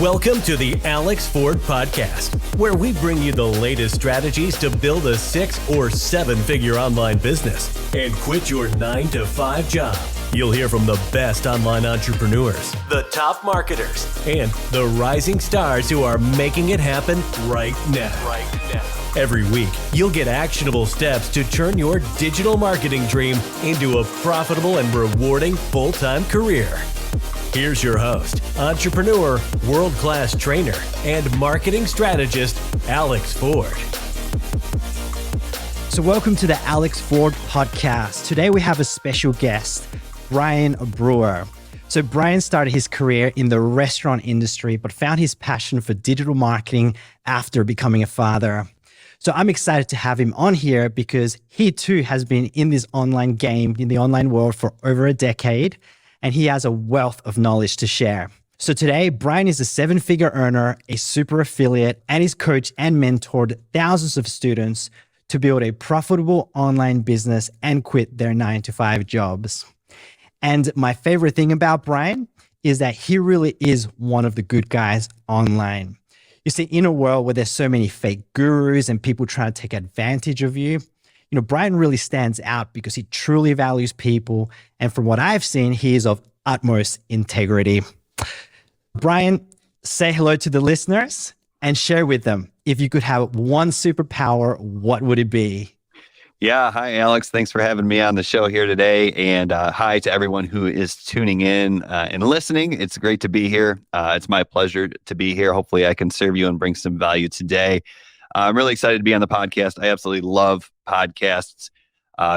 Welcome to the Alex Ford Podcast, where we bring you the latest strategies to build a 6 or 7-figure online business and quit your 9-to-5 job. You'll hear from the best online entrepreneurs, the top marketers, and the rising stars who are making it happen right now. Every week, you'll get actionable steps to turn your digital marketing dream into a profitable and rewarding full-time career. Here's your host, entrepreneur, world-class trainer, and marketing strategist, Alex Ford. So welcome to the Alex Ford Podcast. Today we have a special guest, Brian Brewer. So Brian started his career in the restaurant industry, but found his passion for digital marketing after becoming a father. So I'm excited to have him on here because he too has been in this online game, in the online world for over a decade, and he has a wealth of knowledge to share. So today, Brian is a 7-figure earner, a super affiliate, and he's coached and mentored thousands of students to build a profitable online business and quit their 9-to-5 jobs. And my favorite thing about Brian is that he really is one of the good guys online. You see, in a world where there's so many fake gurus and people trying to take advantage of you, Brian really stands out because he truly values people. And from what I've seen, he is of utmost integrity. Brian, say hello to the listeners and share with them, if you could have one superpower, what would it be? Yeah. Hi, Alex. Thanks for having me on the show here today. And hi to everyone who is tuning in and listening. It's great to be here. It's my pleasure to be here. Hopefully I can serve you and bring some value today. I'm really excited to be on the podcast. I absolutely love podcasts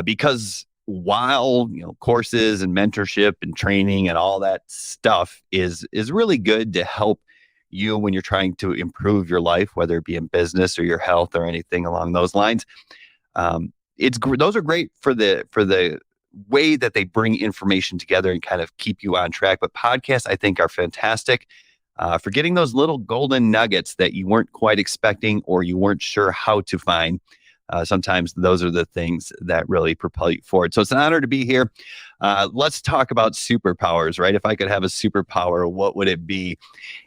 because while courses and mentorship and training and all that stuff is really good to help you when you're trying to improve your life, whether it be in business or your health or anything along those lines. Those are great for the way that they bring information together and kind of keep you on track. But podcasts, I think, are fantastic for getting those little golden nuggets that you weren't quite expecting or you weren't sure how to find. Sometimes those are the things that really propel you forward. So it's an honor to be here. Let's talk about superpowers, right? If I could have a superpower, what would it be?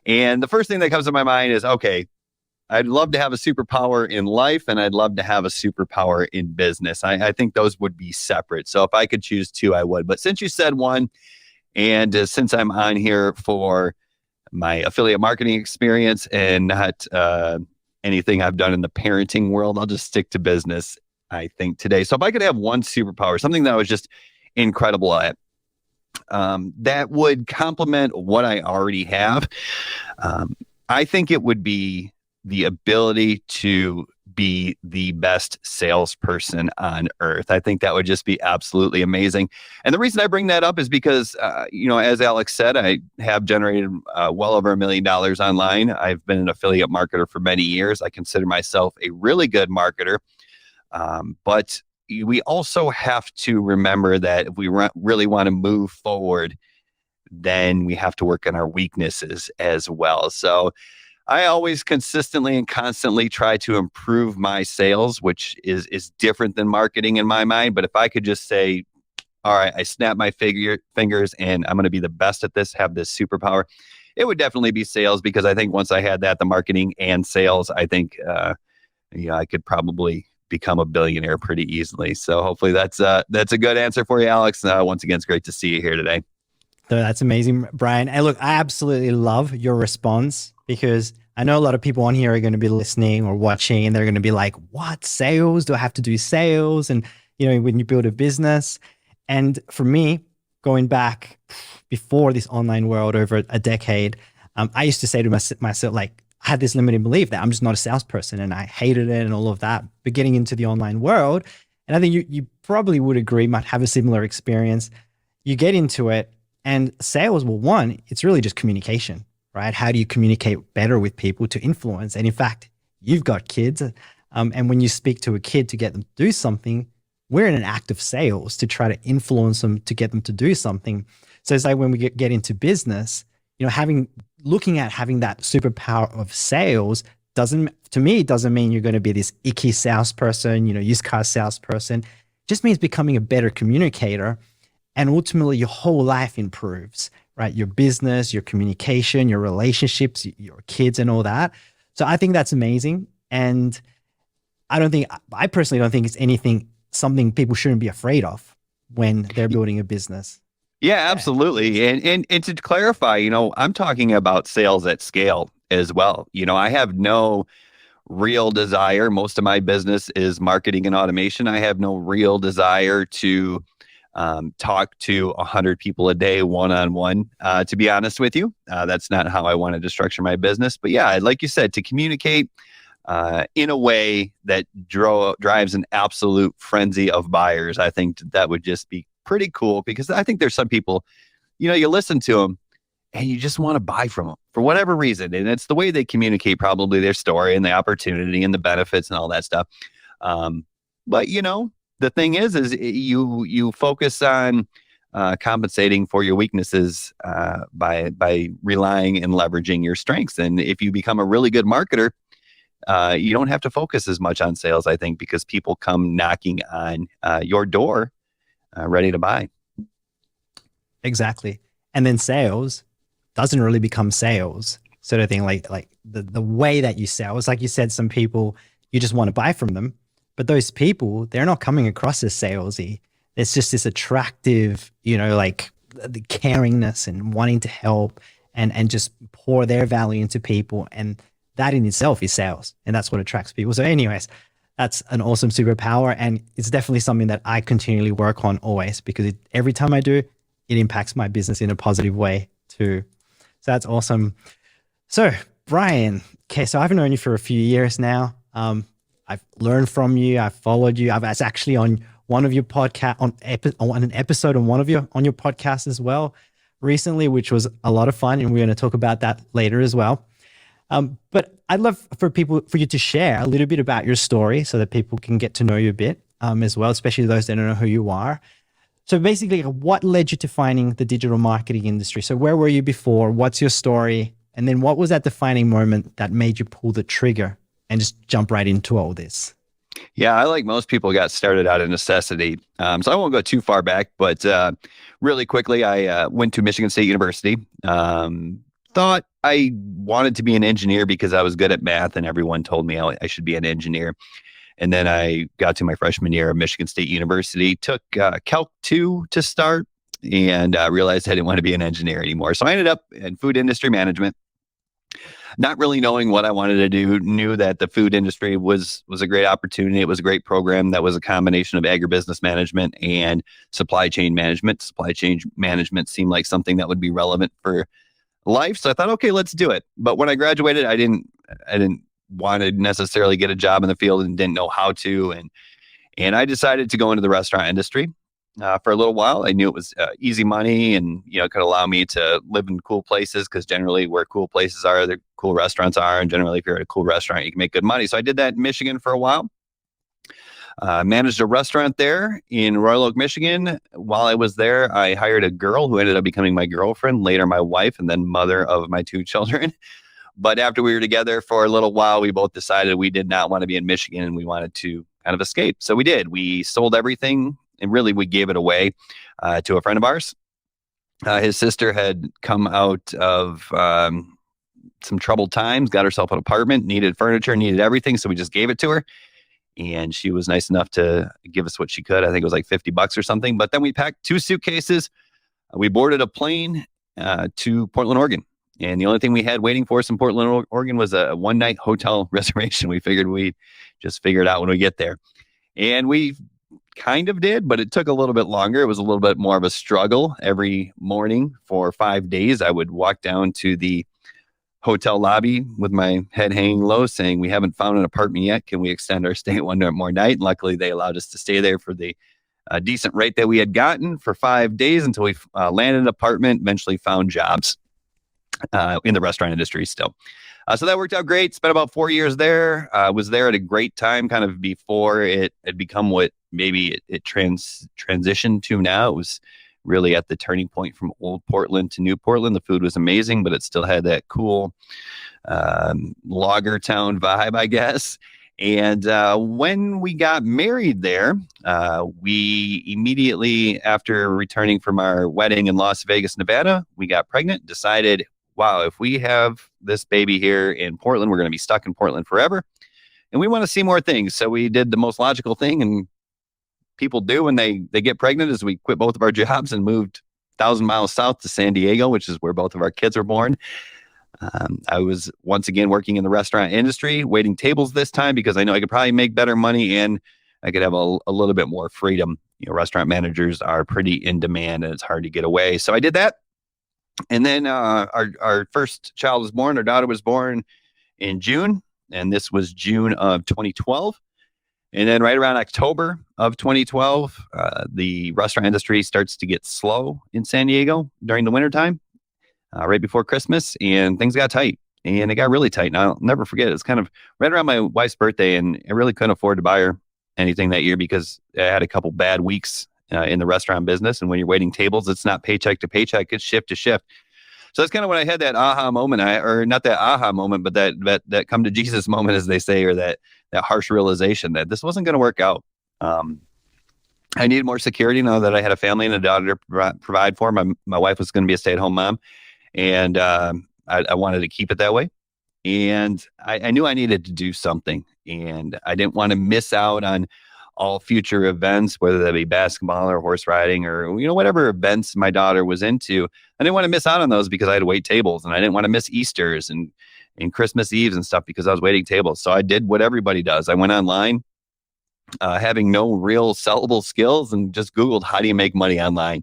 And the first thing that comes to my mind is, okay, I'd love to have a superpower in life and I'd love to have a superpower in business. I think those would be separate. So if I could choose two, I would. But since you said one, and since I'm on here for my affiliate marketing experience and not anything I've done in the parenting world, I'll just stick to business, I think, today. So if I could have one superpower, something that I was just incredible at, that would complement what I already have, I think it would be the ability to be the best salesperson on earth. I think that would just be absolutely amazing. And the reason I bring that up is because, as Alex said, I have generated well over $1 million online. I've been an affiliate marketer for many years. I consider myself a really good marketer. But we also have to remember that if we really want to move forward, then we have to work on our weaknesses as well. So I always consistently and constantly try to improve my sales, which is different than marketing in my mind. But if I could just say, all right, I snap my fingers and I'm going to be the best at this, have this superpower, it would definitely be sales, because I think once I had that, the marketing and sales, I think I could probably become a billionaire pretty easily. So hopefully that's a good answer for you, Alex. Once again, it's great to see you here today. So that's amazing, Brian. And look, I absolutely love your response, because I know a lot of people on here are going to be listening or watching and they're going to be like, what, sales? Do I have to do sales? And, when you build a business. And for me, going back before this online world over a decade, I used to say to myself, like, I had this limiting belief that I'm just not a salesperson and I hated it and all of that. But getting into the online world, and I think you probably would agree, might have a similar experience. You get into it and sales, well, one, it's really just communication. Right? How do you communicate better with people to influence? And in fact, you've got kids. And when you speak to a kid to get them to do something, we're in an act of sales to try to influence them, to get them to do something. So it's like when we get into business, looking at having that superpower of sales doesn't mean you're going to be this icky salesperson, used car salesperson. It just means becoming a better communicator. And ultimately, your whole life improves, right? Your business, your communication, your relationships, your kids, and all that. So I think that's amazing. And I personally don't think it's something people shouldn't be afraid of when they're building a business. Yeah, Yeah. absolutely. And to clarify, I'm talking about sales at scale as well. I have no real desire. Most of my business is marketing and automation. I have no real desire to talk to 100 people a day, one-on-one, to be honest with you. That's not how I wanted to structure my business. But yeah, like you said, to communicate in a way that drives an absolute frenzy of buyers, I think that would just be pretty cool, because I think there's some people, you listen to them and you just want to buy from them for whatever reason. And it's the way they communicate, probably their story and the opportunity and the benefits and all that stuff. But the thing is you focus on compensating for your weaknesses by relying and leveraging your strengths. And if you become a really good marketer, you don't have to focus as much on sales, I think, because people come knocking on your door ready to buy. Exactly. And then sales doesn't really become sales sort of thing. Like the way that you sell is, like you said, some people you just want to buy from them, but those people, they're not coming across as salesy. It's just this attractive, like the caringness and wanting to help and just pour their value into people. And that in itself is sales. And that's what attracts people. So anyways, that's an awesome superpower. And it's definitely something that I continually work on always, because every time I do, it impacts my business in a positive way too. So that's awesome. So Brian, okay, so I've known you for a few years now. I've learned from you. I've followed you. I was actually on one of your podcast on an episode on on your podcast as well recently, which was a lot of fun, and we're going to talk about that later as well. But I'd love for you to share a little bit about your story so that people can get to know you a bit as well, especially those that don't know who you are. So basically, what led you to finding the digital marketing industry? So where were you before? What's your story? And then what was that defining moment that made you pull the trigger and just jump right into all this? Yeah, I, like most people, got started out of necessity. So I won't go too far back, but really quickly, I went to Michigan State University. Thought I wanted to be an engineer because I was good at math and everyone told me I should be an engineer. And then I got to my freshman year of Michigan State University, took Calc 2 to start, and realized I didn't want to be an engineer anymore. So I ended up in food industry management, not really knowing what I wanted to do. Knew that the food industry was a great opportunity. It was a great program that was a combination of agribusiness management and supply chain management. Supply chain management seemed like something that would be relevant for life. So I thought, okay, let's do it. But when I graduated, I didn't want to necessarily get a job in the field and didn't know how to. And I decided to go into the restaurant industry for a little while. I knew it was easy money and, it could allow me to live in cool places, because generally where cool places are, the cool restaurants are. And generally, if you're at a cool restaurant, you can make good money. So I did that in Michigan for a while. Managed a restaurant there in Royal Oak, Michigan. While I was there, I hired a girl who ended up becoming my girlfriend, later my wife, and then mother of my 2 children. But after we were together for a little while, we both decided we did not want to be in Michigan and we wanted to kind of escape. So we did. We sold everything, and really we gave it away to a friend of ours. His sister had come out of some troubled times, got herself an apartment, needed furniture, needed everything. So we just gave it to her. And she was nice enough to give us what she could. I think it was like $50 or something. But then we packed 2 suitcases. We boarded a plane to Portland, Oregon. And the only thing we had waiting for us in Portland, Oregon was a one-night hotel reservation. We figured we'd just figure it out when we get there. And we kind of did, but it took a little bit longer. It was a little bit more of a struggle. Every morning for 5 days, I would walk down to the hotel lobby with my head hanging low saying, we haven't found an apartment yet. Can we extend our stay one more night? And luckily, they allowed us to stay there for the decent rate that we had gotten for 5 days until we landed an apartment, eventually found jobs in the restaurant industry still. So that worked out great. Spent about 4 years there. Was there at a great time, kind of before it had become what maybe it transitioned to now. It was really at the turning point from old Portland to new Portland. The food was amazing, but it still had that cool lager town vibe, I guess. And when we got married there, we immediately, after returning from our wedding in Las Vegas, Nevada, we got pregnant, decided, wow, if we have this baby here in Portland, we're going to be stuck in Portland forever. And we want to see more things. So we did the most logical thing, and people do when they get pregnant, is we quit both of our jobs and moved 1,000 miles south to San Diego, which is where both of our kids were born. I was once again working in the restaurant industry, waiting tables this time because I know I could probably make better money and I could have a little bit more freedom. Restaurant managers are pretty in demand and it's hard to get away. So I did that. And then our first child was born. Our daughter was born in June, and this was June of 2012. And then right around October of 2012, the restaurant industry starts to get slow in San Diego during the wintertime. Right before Christmas, and things got tight, and it got really tight. And I'll never forget it. It's kind of right around my wife's birthday, and I really couldn't afford to buy her anything that year because I had a couple bad weeks in the restaurant business. And when you're waiting tables, it's not paycheck to paycheck; it's shift to shift. So that's kind of when I had that aha moment, or not that aha moment, but that come to Jesus moment, as they say, or that harsh realization that this wasn't going to work out. I needed more security now that I had a family and a daughter to provide for. My wife was going to be a stay-at-home mom. And I wanted to keep it that way. And I knew I needed to do something. And I didn't want to miss out on all future events, whether that be basketball or horse riding or, whatever events my daughter was into. I didn't want to miss out on those because I had to wait tables. And I didn't want to miss Easters and Christmas Eves and stuff because I was waiting tables. So I did what everybody does. I went online, having no real sellable skills, and just Googled, how do you make money online?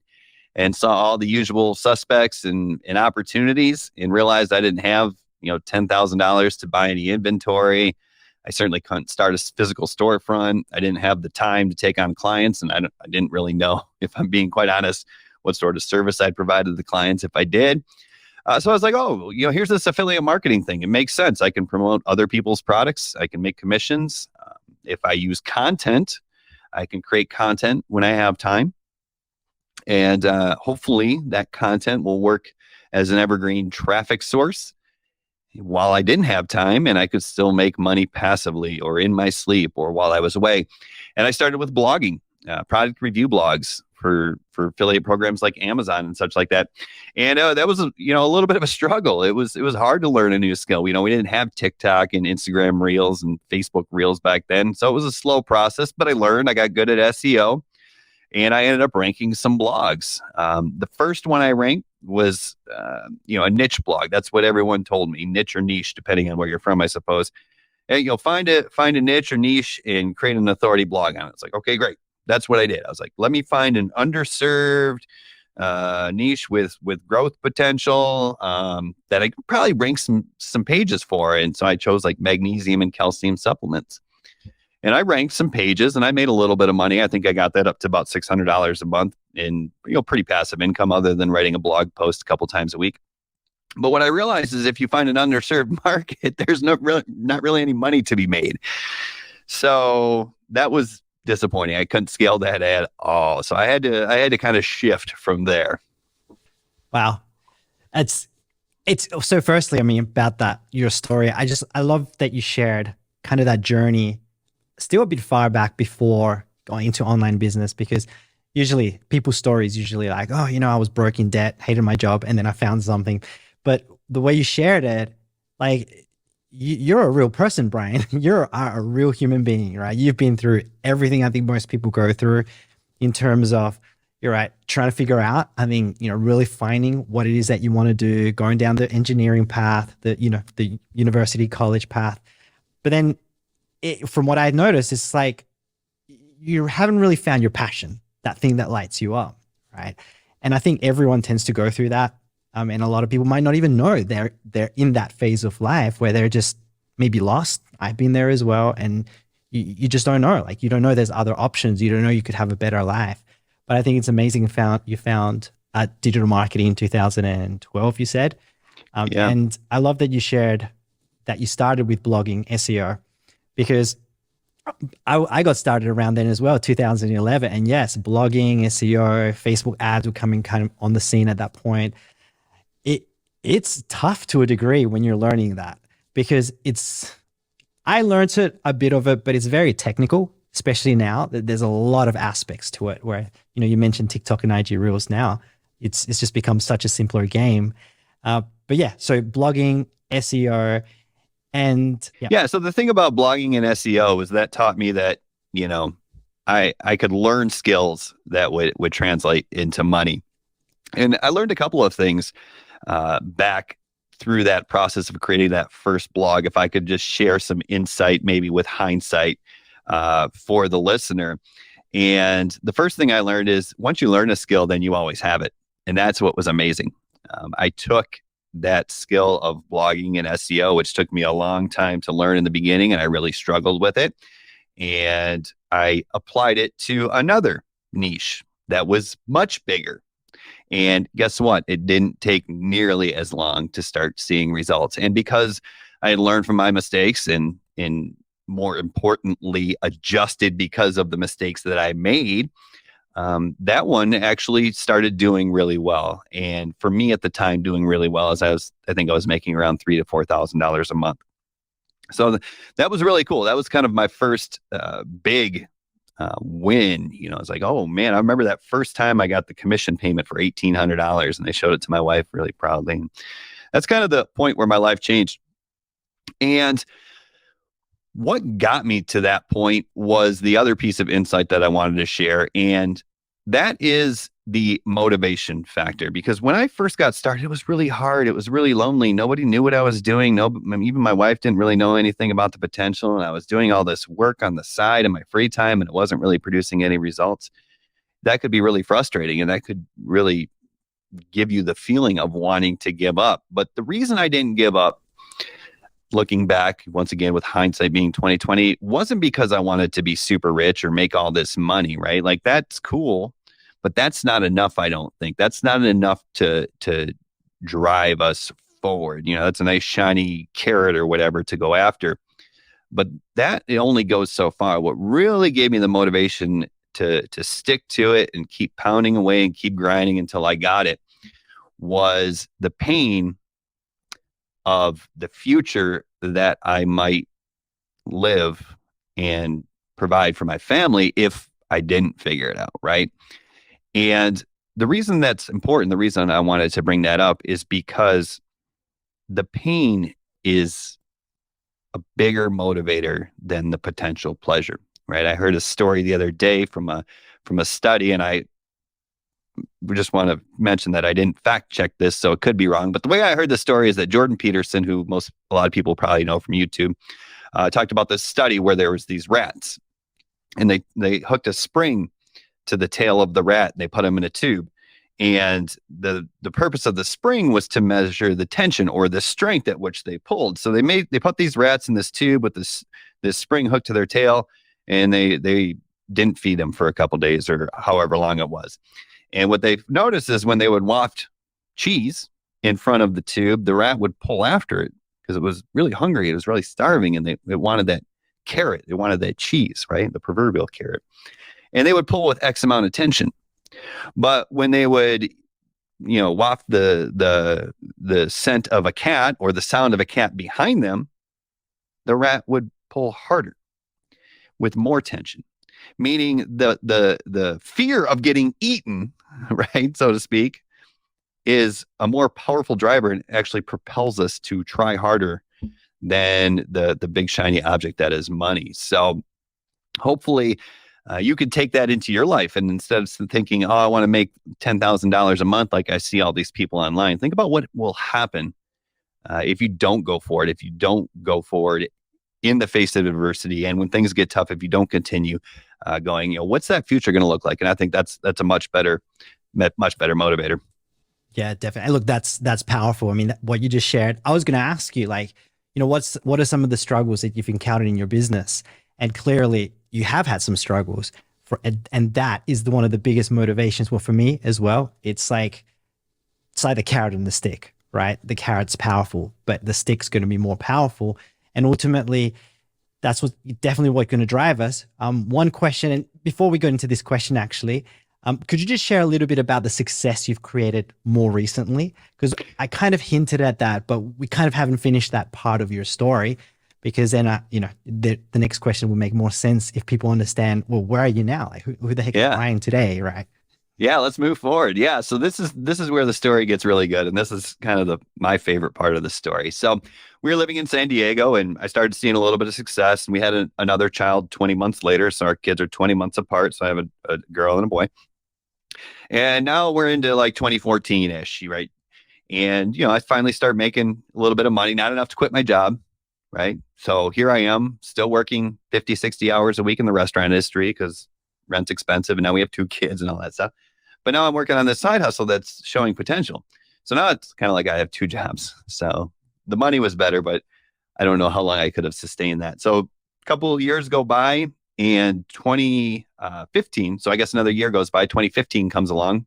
And saw all the usual suspects and opportunities, and realized I didn't have, $10,000 to buy any inventory. I certainly couldn't start a physical storefront. I didn't have the time to take on clients, and I didn't really know, if I'm being quite honest, what sort of service I'd provide to the clients if I did. So I was like, oh, here's this affiliate marketing thing. It makes sense. I can promote other people's products. I can make commissions. If I use content, I can create content when I have time. And hopefully that content will work as an evergreen traffic source while I didn't have time, and I could still make money passively or in my sleep or while I was away. And I started with blogging, product review blogs for affiliate programs like Amazon and such like that. And that was a little bit of a struggle. It was hard to learn a new skill. We didn't have TikTok and Instagram Reels and Facebook Reels back then. So it was a slow process, but I learned. I got good at SEO. And I ended up ranking some blogs. The first one I ranked was, a niche blog. That's what everyone told me, niche or niche, depending on where you're from, I suppose. And find a niche or niche and create an authority blog on it. It's like, okay, great. That's what I did. I was like, let me find an underserved niche with growth potential that I could probably rank some pages for. And so I chose like magnesium and calcium supplements. And I ranked some pages, and I made a little bit of money. I think I got that up to about $600 a month in pretty passive income, other than writing a blog post a couple times a week. But what I realized is if you find an underserved market, there's not really any money to be made. So that was disappointing. I couldn't scale that at all. So I had to kind of shift from there. Wow, it's so. Firstly, about that, your story. I love that you shared kind of that journey, still a bit far back before going into online business, because usually people's stories like, oh, I was broke, in debt, hated my job, and then I found something. But the way you shared it, like, you're a real person, Brian. You're a real human being, right? You've been through everything I think most people go through in terms of, you're right, trying to figure out, really finding what it is that you want to do, going down the engineering path, the university college path. But then from what I noticed, it's like you haven't really found your passion, that thing that lights you up, right? And I think everyone tends to go through that. And a lot of people might not even know they're in that phase of life where they're just maybe lost. I've been there as well. And you just don't know. Like, you don't know there's other options. You don't know you could have a better life. But I think it's amazing you found digital marketing in 2012, you said. Yeah. And I love that you shared that you started with blogging, SEO, because I got started around then as well, 2011. And yes, blogging, SEO, Facebook ads were coming kind of on the scene at that point. It's tough to a degree when you're learning that, because I learned it, a bit of it, but it's very technical, especially now that there's a lot of aspects to it where, you mentioned TikTok and IG Reels now. It's just become such a simpler game. But yeah, so blogging, SEO, and yeah. Yeah. So the thing about blogging and SEO is that taught me that, I could learn skills that would translate into money. And I learned a couple of things back through that process of creating that first blog. If I could just share some insight, maybe with hindsight, for the listener. And the first thing I learned is once you learn a skill, then you always have it. And that's what was amazing. I took that skill of blogging and SEO, which took me a long time to learn in the beginning, and I really struggled with it. And I applied it to another niche that was much bigger. And guess what? It didn't take nearly as long to start seeing results. And because I had learned from my mistakes and more importantly, adjusted because of the mistakes that I made, that one actually started doing really well. And for me at the time, doing really well as I think I was making around $3,000 to $4,000 a month. So that was really cool. That was kind of my first big win. I was like, oh man, I remember that first time I got the commission payment for $1,800 and I showed it to my wife really proudly. And that's kind of the point where my life changed. And what got me to that point was the other piece of insight that I wanted to share. And that is the motivation factor. Because when I first got started, it was really hard. It was really lonely. Nobody knew what I was doing. Even my wife didn't really know anything about the potential. And I was doing all this work on the side in my free time, and it wasn't really producing any results. That could be really frustrating. And that could really give you the feeling of wanting to give up. But the reason I didn't give up, looking back, once again, with hindsight being 2020, wasn't because I wanted to be super rich or make all this money, right? Like that's cool, but that's not enough. I don't think that's not enough to drive us forward. That's a nice shiny carrot or whatever to go after, but it only goes so far. What really gave me the motivation to stick to it and keep pounding away and keep grinding until I got it was the pain of the future that I might live and provide for my family if I didn't figure it out, right? And the reason that's important, the reason I wanted to bring that up is because the pain is a bigger motivator than the potential pleasure, right? I heard a story the other day from a study, and we just want to mention that I didn't fact check this, so it could be wrong. But the way I heard the story is that Jordan Peterson, who a lot of people probably know from YouTube, talked about this study where there was these rats, and they hooked a spring to the tail of the rat. And they put them in a tube, and the purpose of the spring was to measure the tension or the strength at which they pulled. So they put these rats in this tube with this spring hooked to their tail, and they didn't feed them for a couple days or however long it was. And what they've noticed is when they would waft cheese in front of the tube, the rat would pull after it because it was really hungry. It was really starving, and it wanted that carrot. It wanted that cheese, right? The proverbial carrot. And they would pull with X amount of tension. But when they would, waft the scent of a cat or the sound of a cat behind them, the rat would pull harder with more tension. Meaning the fear of getting eaten, right, so to speak, is a more powerful driver and actually propels us to try harder than the big shiny object that is money. So hopefully you could take that into your life, and instead of thinking, oh, I want to make $10,000 a month like I see all these people online, think about what will happen if you don't go for it, if you don't go forward in the face of adversity, and when things get tough, if you don't continue going, what's that future going to look like? And I think that's a much better motivator. Yeah, definitely. Look, that's powerful. I mean, what you just shared, I was going to ask you, what are some of the struggles that you've encountered in your business? And clearly you have had some struggles and that is one of the biggest motivations. Well, for me as well, it's like the carrot and the stick, right? The carrot's powerful, but the stick's going to be more powerful. And ultimately, that's definitely what's going to drive us. One question, and before we go into this question, actually, could you just share a little bit about the success you've created more recently? Because I kind of hinted at that, but we kind of haven't finished that part of your story. because then, the next question will make more sense if people understand, well, where are you now? Like who the heck is Brian today, right? Yeah, let's move forward. Yeah, so this is where the story gets really good, and this is kind of my favorite part of the story. So we were living in San Diego, and I started seeing a little bit of success. And we had another child 20 months later, so our kids are 20 months apart. So I have a girl and a boy, and now we're into like 2014 ish, right? And I finally start making a little bit of money, not enough to quit my job, right? So here I am, still working 50, 60 hours a week in the restaurant industry because rent's expensive, and now we have 2 kids and all that stuff. But now I'm working on this side hustle that's showing potential. So now it's kind of like I have 2 jobs. So the money was better, but I don't know how long I could have sustained that. So a couple of years go by, and 2015, so I guess another year goes by, 2015 comes along.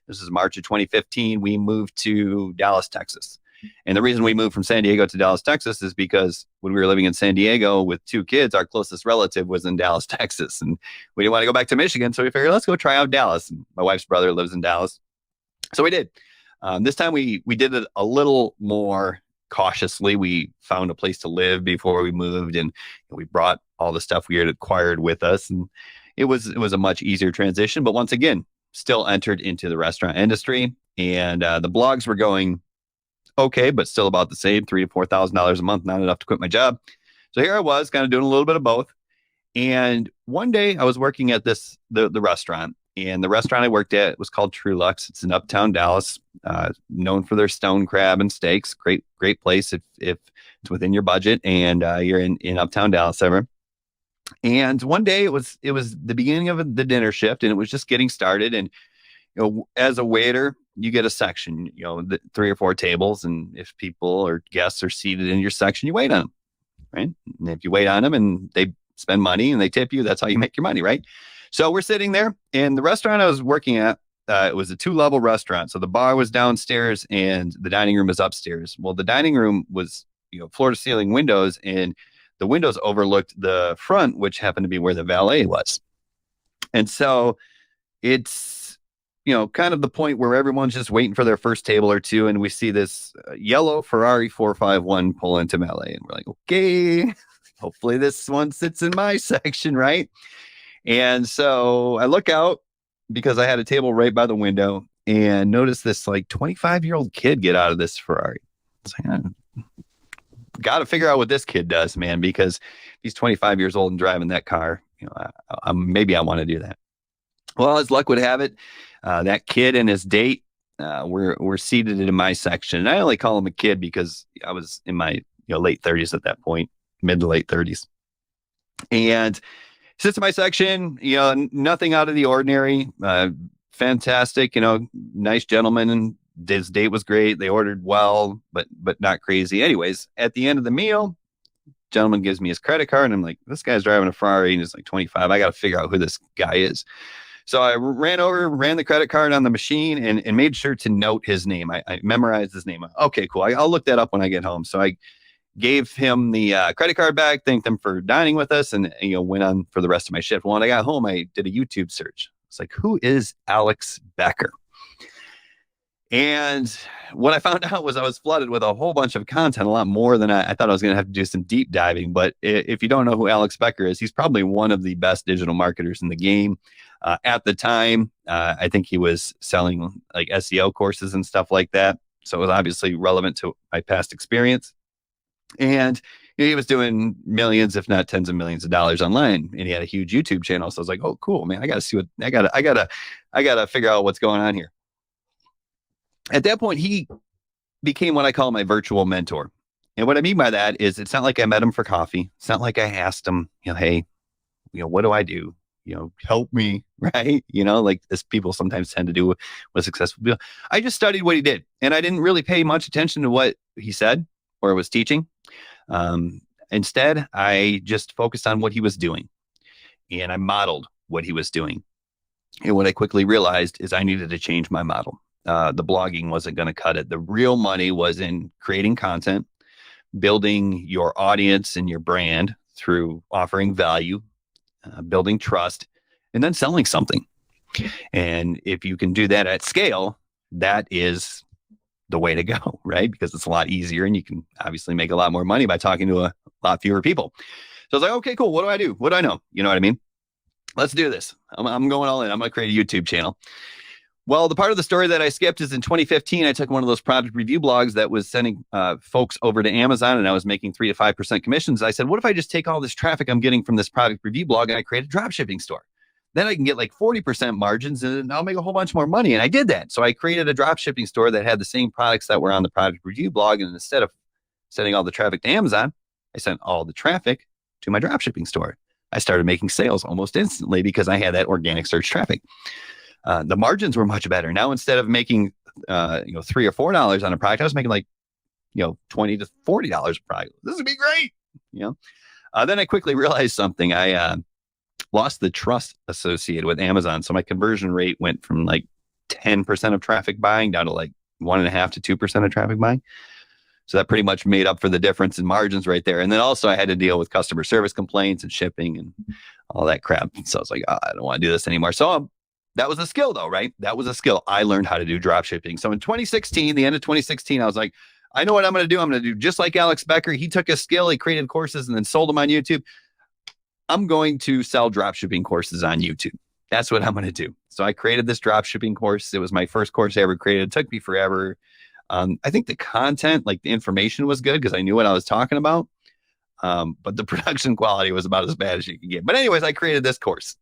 This is March of 2015. We moved to Dallas, Texas. And the reason we moved from San Diego to Dallas, Texas is because when we were living in San Diego with 2 kids, our closest relative was in Dallas, Texas. And we didn't want to go back to Michigan. So we figured, let's go try out Dallas. And my wife's brother lives in Dallas. So we did. This time we did it a little more cautiously. We found a place to live before we moved, and we brought all the stuff we had acquired with us. And it was a much easier transition. But once again, still entered into the restaurant industry, and the blogs were going okay, but still about the same, $3,000 to $4,000 a month, not enough to quit my job. So here I was, kind of doing a little bit of both. And one day I was working at the restaurant, and the restaurant I worked at was called True Lux. It's in Uptown Dallas, known for their stone crab and steaks. Great place if it's within your budget and you're in Uptown Dallas ever. And one day it was the beginning of the dinner shift, and it was just getting started. And as a waiter, you get a section, the 3 or 4 tables, and if people or guests are seated in your section, you wait on them, right? And if you wait on them and they spend money and they tip you, that's how you make your money, right? So we're sitting there, and the restaurant I was working at, it was a 2-level restaurant. So the bar was downstairs and the dining room was upstairs. Well, the dining room was, floor to ceiling windows, and the windows overlooked the front, which happened to be where the valet was. And so it's, kind of the point where everyone's just waiting for their first table or two. And we see this yellow Ferrari 451 pull into valet. And we're like, okay, hopefully this one sits in my section, right? And so I look out because I had a table right by the window and notice this like 25-year-old kid get out of this Ferrari. It's like, got to figure out what this kid does, man, because he's 25 years old and driving that car. Maybe I want to do that. Well, as luck would have it, that kid and his date were seated in my section. And I only call him a kid because I was in my late 30s at that point, mid to late 30s. And sits in my section, nothing out of the ordinary. Fantastic, nice gentleman, and his date was great. They ordered well, but not crazy. Anyways, at the end of the meal, gentleman gives me his credit card, and I'm like, this guy's driving a Ferrari and he's like 25. I got to figure out who this guy is. So I ran the credit card on the machine and made sure to note his name. I memorized his name. Okay, cool. I'll look that up when I get home. So I gave him the credit card back, thanked him for dining with us, and went on for the rest of my shift. Well, when I got home, I did a YouTube search. It's like, who is Alex Becker? And what I found out was I was flooded with a whole bunch of content, a lot more than I thought I was going to have to do some deep diving. But if you don't know who Alex Becker is, he's probably one of the best digital marketers in the game. At the time, I think he was selling like SEO courses and stuff like that. So it was obviously relevant to my past experience. And he was doing millions, if not tens of millions of dollars online. And he had a huge YouTube channel. So I was like, oh, cool, man. I got to see I got to figure out what's going on here. At that point, he became what I call my virtual mentor. And what I mean by that is it's not like I met him for coffee. It's not like I asked him, hey, what do I do? Help me, right? Like as people sometimes tend to do with successful people. I just studied what he did, and I didn't really pay much attention to what he said or was teaching. Instead, I just focused on what he was doing, and I modeled what he was doing. And what I quickly realized is I needed to change my model. The blogging wasn't going to cut it. The real money was in creating content, building your audience and your brand through offering value, building trust, and then selling something. And if you can do that at scale, that is the way to go, right? Because it's a lot easier, and you can obviously make a lot more money by talking to a lot fewer people. So I was like, okay, cool. What do I do? What do I know? You know what I mean? Let's do this. I'm going all in. I'm going to create a YouTube channel. Well, the part of the story that I skipped is in 2015, I took one of those product review blogs that was sending folks over to Amazon, and I was making 3 to 5% commissions. I said, what if I just take all this traffic I'm getting from this product review blog and I create a drop shipping store? Then I can get like 40% margins and I'll make a whole bunch more money. And I did that. So I created a drop shipping store that had the same products that were on the product review blog. And instead of sending all the traffic to Amazon, I sent all the traffic to my drop shipping store. I started making sales almost instantly because I had that organic search traffic. The margins were much better. Now, instead of making, $3 or $4 on a product, I was making like, $20 to $40 a product. This would be great. Then I quickly realized something. I lost the trust associated with Amazon. So my conversion rate went from like 10% of traffic buying down to like 1.5% to 2% of traffic buying. So that pretty much made up for the difference in margins right there. And then also I had to deal with customer service complaints and shipping and all that crap. So I was like, I don't want to do this anymore. So that was a skill though, right? That was a skill. I learned how to do drop shipping. So in 2016, the end of 2016, I was like, I know what I'm going to do. I'm going to do just like Alex Becker. He took a skill, he created courses and then sold them on YouTube. I'm going to sell drop shipping courses on YouTube. That's what I'm going to do. So I created this drop shipping course. It was my first course I ever created. It took me forever. I think the content, like the information was good because I knew what I was talking about. But the production quality was about as bad as you could get. But anyways, I created this course.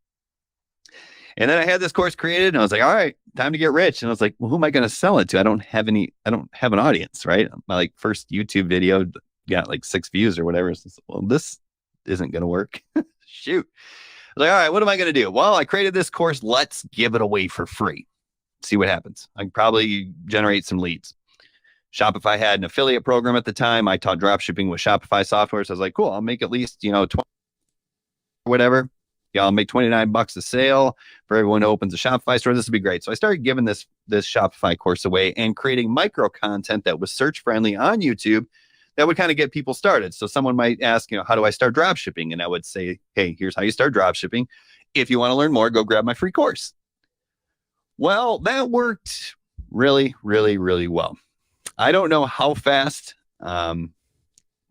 And then I had this course created and I was like, all right, time to get rich. And I was like, well, who am I going to sell it to? I don't have an audience, right? My first YouTube video got like 6 views or whatever. So, well, this isn't going to work. Shoot. I was like, all right, what am I going to do? Well, I created this course. Let's give it away for free. See what happens. I can probably generate some leads. Shopify had an affiliate program at the time. I taught drop shipping with Shopify software. So I was like, cool, I'll make at least, 20 or whatever. I'll make $29 a sale for everyone who opens a Shopify store. This would be great. So I started giving this Shopify course away and creating micro content that was search friendly on YouTube that would kind of get people started. So someone might ask, how do I start drop shipping? And I would say, hey, here's how you start drop shipping. If you want to learn more, go grab my free course. Well, that worked really, really, really well. I don't know how fast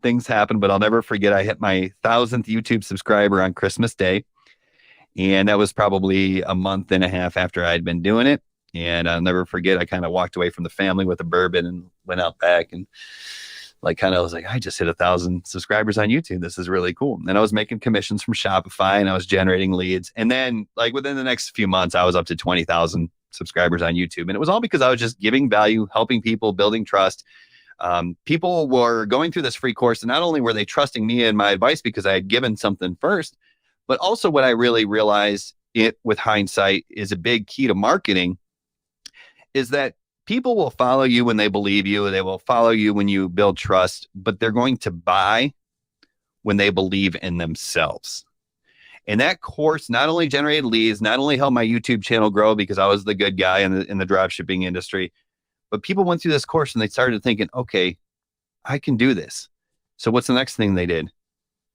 things happen, but I'll never forget I hit my 1,000th YouTube subscriber on Christmas Day. And that was probably a month and a half after I'd been doing it. And I'll never forget, I kind of walked away from the family with a bourbon and went out back and was like, I just hit 1,000 subscribers on YouTube. This is really cool. And I was making commissions from Shopify and I was generating leads. And then within the next few months, I was up to 20,000 subscribers on YouTube. And it was all because I was just giving value, helping people, building trust. People were going through this free course. And not only were they trusting me and my advice because I had given something first, but also what I really realized with hindsight is a big key to marketing is that people will follow you when they believe you. They will follow you when you build trust, but they're going to buy when they believe in themselves. And that course not only generated leads, not only helped my YouTube channel grow because I was the good guy in the drop shipping industry, but people went through this course and they started thinking, okay, I can do this. So what's the next thing they did?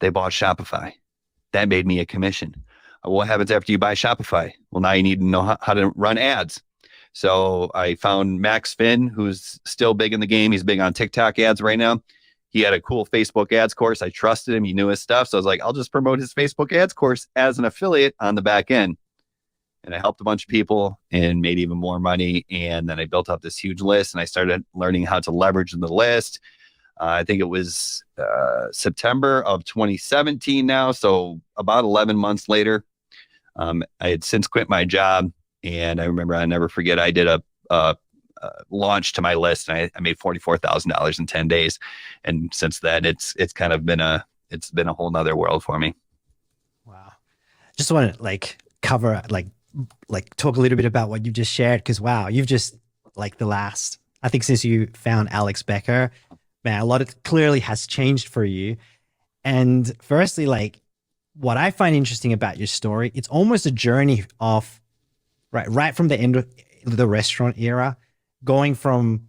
They bought Shopify. That made me a commission. What happens after you buy Shopify? Well, now you need to know how to run ads. So I found Max Finn, who's still big in the game. He's big on TikTok ads right now. He had a cool Facebook ads course. I trusted him. He knew his stuff. So I was like, I'll just promote his Facebook ads course as an affiliate on the back end. And I helped a bunch of people and made even more money. And then I built up this huge list and I started learning how to leverage the list. I think it was September of 2017 now. So about 11 months later, I had since quit my job. And I remember, I never forget, I did a launch to my list and I made $44,000 in 10 days. And since then it's kind of been a whole nother world for me. Wow. Just want to cover, talk a little bit about what you just shared. Cause wow, you've just the last, I think since you found Alex Becker, man, a lot of clearly has changed for you. And firstly, what I find interesting about your story, it's almost a journey of right from the end of the restaurant era, going from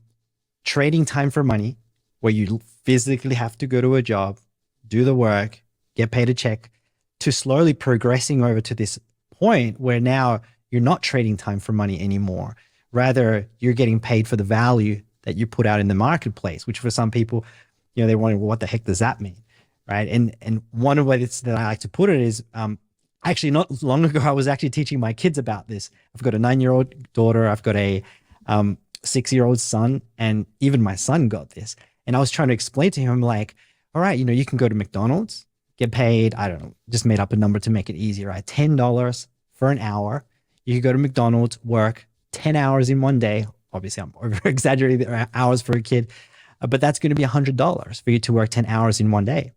trading time for money, where you physically have to go to a job, do the work, get paid a check, to slowly progressing over to this point where now you're not trading time for money anymore. Rather, you're getting paid for the value that you put out in the marketplace, which for some people, they're wondering, well, what the heck does that mean? right? And one of the ways that I like to put it is, actually not long ago, I was actually teaching my kids about this. I've got a 9-year-old daughter. I've got a 6-year-old son, and even my son got this. And I was trying to explain to him, like, all right, you can go to McDonald's, get paid, I don't know, just made up a number to make it easier, right? $10 for an hour. You could go to McDonald's, work 10 hours in one day. Obviously, I'm over exaggerating the hours for a kid, but that's going to be $100 for you to work 10 hours in one day.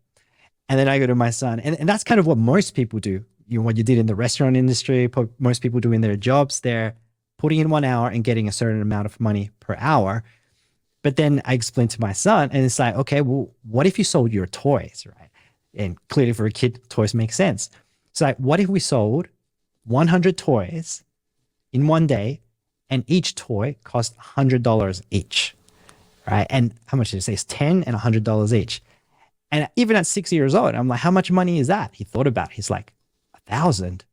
And then I go to my son, and that's kind of what most people do. What you did in the restaurant industry, most people do in their jobs, they're putting in 1 hour and getting a certain amount of money per hour. But then I explained to my son, and it's like, okay, well, what if you sold your toys, right? And clearly for a kid, toys make sense. So like, what if we sold 100 toys in one day, and each toy cost $100 each, right? And how much did it say? It's $10 and $100 each. And even at 6 years old, I'm like, how much money is that? He thought about it. He's like, 1,000.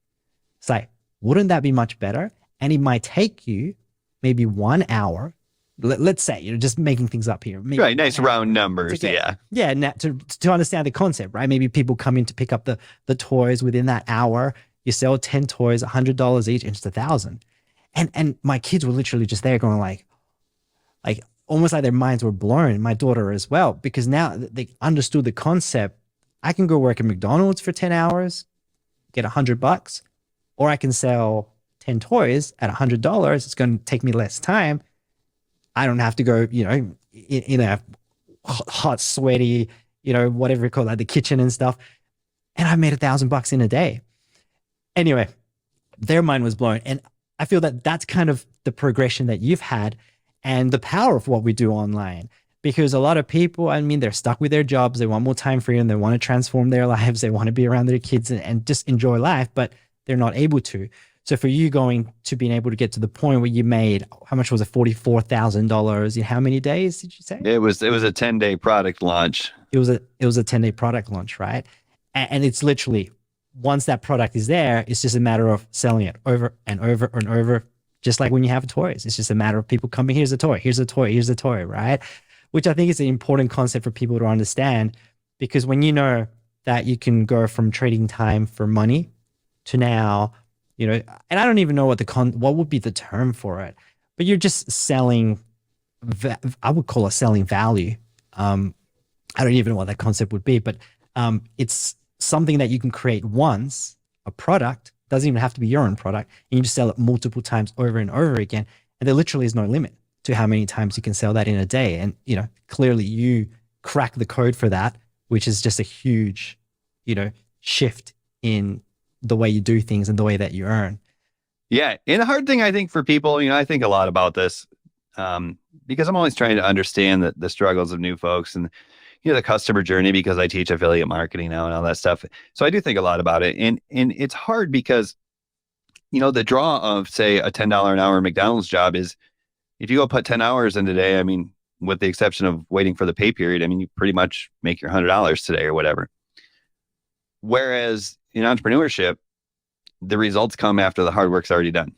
It's like, wouldn't that be much better? And it might take you maybe 1 hour. Let's say, just making things up here. Maybe right. Nice round numbers. Yeah. Yeah. To understand the concept, right? Maybe people come in to pick up the toys within that hour. You sell 10 toys, $100 each, and it's 1,000. And my kids were literally just there going like almost like their minds were blown. My daughter as well, because now they understood the concept. I can go work at McDonald's for 10 hours, get $100, or I can sell 10 toys at $100. It's going to take me less time. I don't have to go, in a hot, sweaty, whatever you call it, like the kitchen and stuff. And I made $1,000 in a day. Anyway, their mind was blown. And I feel that that's kind of the progression that you've had and the power of what we do online. Because a lot of people, they're stuck with their jobs. They want more time freedom. They want to transform their lives. They want to be around their kids and just enjoy life, but they're not able to. So for you going to being able to get to the point where you made, how much was it? $44,000 in how many days did you say? It was a 10-day product launch. It was a 10-day product launch, right? And it's literally, once that product is there, it's just a matter of selling it over and over and over. Just like when you have toys, it's just a matter of people coming, here's a toy, here's a toy, here's a toy, right? Which I think is an important concept for people to understand, because when you know that you can go from trading time for money to now, and I don't even know what would be the term for it, but you're just selling, I would call it selling value. I don't even know what that concept would be, but it's something that you can create once, a product, doesn't even have to be your own product, and you just sell it multiple times over and over again. And there literally is no limit to how many times you can sell that in a day. And, clearly you crack the code for that, which is just a huge, shift in the way you do things and the way that you earn. Yeah. And the hard thing, I think, for people, I think a lot about this because I'm always trying to understand the struggles of new folks and, the customer journey, because I teach affiliate marketing now and all that stuff. So I do think a lot about it. And it's hard because, the draw of, say, a $10 an hour McDonald's job is, if you go put 10 hours in today, with the exception of waiting for the pay period, you pretty much make your $100 today or whatever. Whereas in entrepreneurship, the results come after the hard work's already done.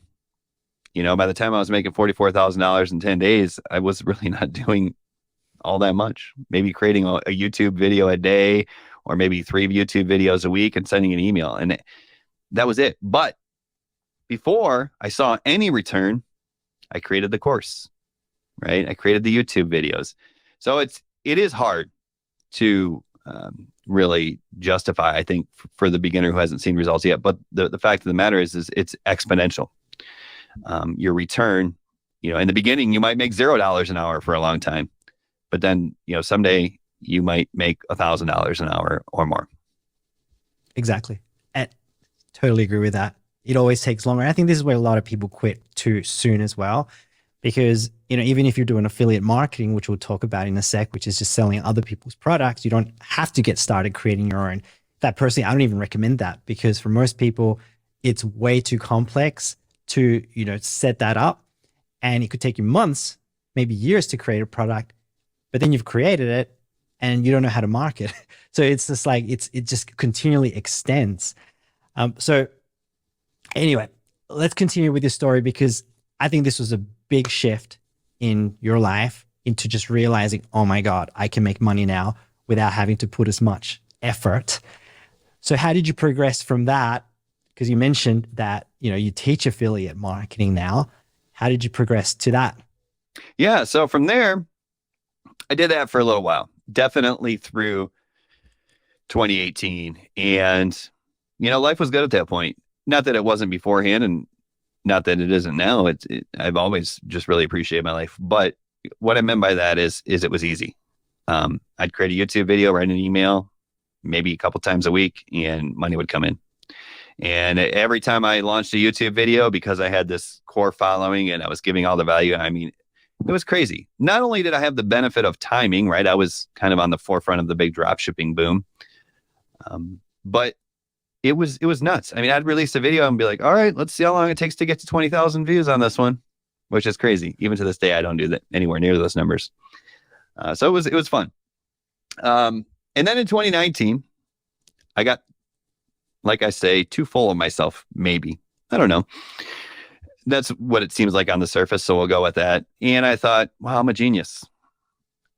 By the time I was making $44,000 in 10 days, I was really not doing all that much. Maybe creating a YouTube video a day, or maybe 3 YouTube videos a week and sending an email. And that was it. But before I saw any return, I created the course, right? I created the YouTube videos. So it is hard to really justify, I think, for the beginner who hasn't seen results yet. But the fact of the matter is it's exponential. Your return, in the beginning, you might make $0 an hour for a long time. But then, someday you might make $1,000 an hour or more. Exactly. And totally agree with that. It always takes longer. I think this is where a lot of people quit too soon as well, because, even if you're doing affiliate marketing, which we'll talk about in a sec, which is just selling other people's products, you don't have to get started creating your own. That personally, I don't even recommend that, because for most people, it's way too complex to, set that up. And it could take you months, maybe years to create a product. But then you've created it and you don't know how to market. So it's just like, it just continually extends. So anyway, let's continue with this story, because I think this was a big shift in your life into just realizing, oh my God, I can make money now without having to put as much effort. So how did you progress from that? Because you mentioned that, you teach affiliate marketing now. How did you progress to that? Yeah. So from there, I did that for a little while, definitely through 2018. And, life was good at that point. Not that it wasn't beforehand and not that it isn't now. I've always just really appreciated my life. But what I meant by that is it was easy. I'd create a YouTube video, write an email, maybe a couple times a week, and money would come in. And every time I launched a YouTube video, because I had this core following and I was giving all the value, I mean, it was crazy. Not only did I have the benefit of timing, right? I was kind of on the forefront of the big drop shipping boom. But it was nuts. I mean, I'd release a video and be like, all right, let's see how long it takes to get to 20,000 views on this one, which is crazy. Even to this day, I don't do that anywhere near those numbers. So it was fun. And then in 2019, I got, like I say, too full of myself, maybe. I don't know. That's what it seems like on the surface, so we'll go with that. And I thought, wow, I'm a genius.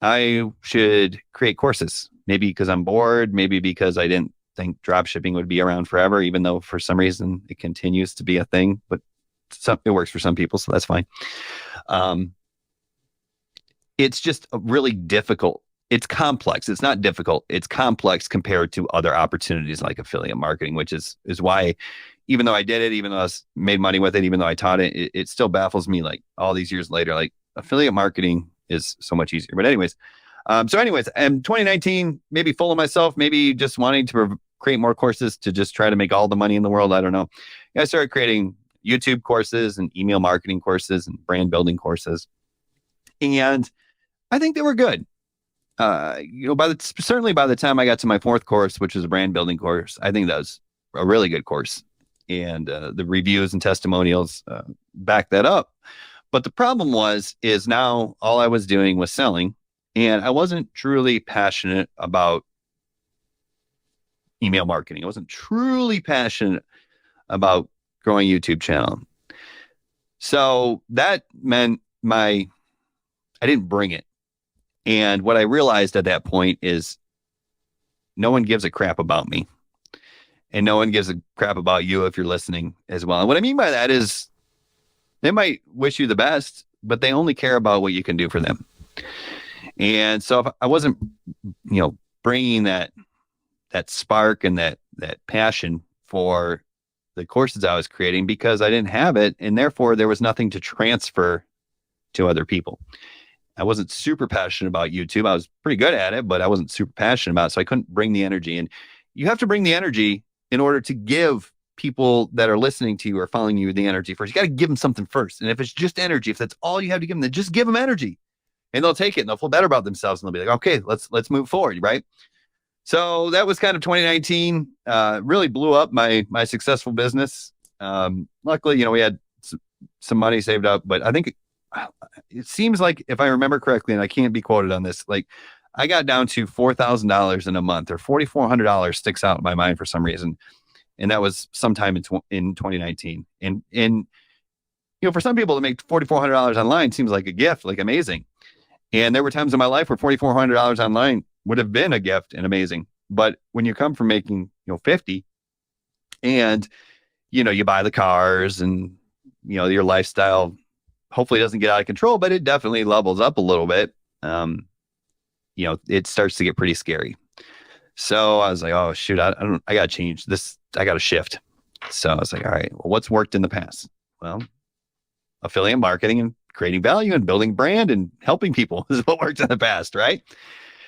I should create courses, maybe because I'm bored, maybe because I didn't think drop shipping would be around forever, even though for some reason it continues to be a thing, but it works for some people, so that's fine. It's just really difficult. It's complex. It's not difficult. It's complex compared to other opportunities like affiliate marketing, which is why, even though I did it, even though I made money with it, even though I taught it, it still baffles me, like all these years later, like affiliate marketing is so much easier. But anyways, in 2019, maybe full of myself, maybe just wanting to create more courses to just try to make all the money in the world. I don't know. I started creating YouTube courses and email marketing courses and brand building courses. And I think they were good. Certainly by the time I got to my fourth course, which was a brand building course, I think that was a really good course. And the reviews and testimonials back that up. But the problem is now all I was doing was selling, and I wasn't truly passionate about email marketing. I wasn't truly passionate about growing a YouTube channel. So that meant I didn't bring it. And what I realized at that point is no one gives a crap about me. And no one gives a crap about you if you're listening as well. And what I mean by that is they might wish you the best, but they only care about what you can do for them. And so if I wasn't, bringing that spark and that passion for the courses I was creating, because I didn't have it, and therefore there was nothing to transfer to other people. I wasn't super passionate about YouTube. I was pretty good at it, but I wasn't super passionate about it, so I couldn't bring the energy. And you have to bring the energy in order to give people that are listening to you or following you the energy first. You got to give them something first. And if it's just energy, if that's all you have to give them, then just give them energy, and they'll take it and they'll feel better about themselves. And they'll be like, okay, let's move forward. Right. So that was kind of 2019, really blew up my successful business. Luckily, we had some money saved up, but I think it seems like, if I remember correctly, and I can't be quoted on this, like I got down to $4,000 in a month, or $4,400 sticks out in my mind for some reason. And that was sometime in 2019. And for some people to make $4,400 online seems like a gift, like amazing. And there were times in my life where $4,400 online would have been a gift and amazing. But when you come from making, 50, and, you buy the cars and, your lifestyle hopefully doesn't get out of control, but it definitely levels up a little bit. It starts to get pretty scary. So I was like, oh shoot, I got to change this. I got to shift. So I was like, all right, well, what's worked in the past? Well, affiliate marketing and creating value and building brand and helping people is what worked in the past. Right.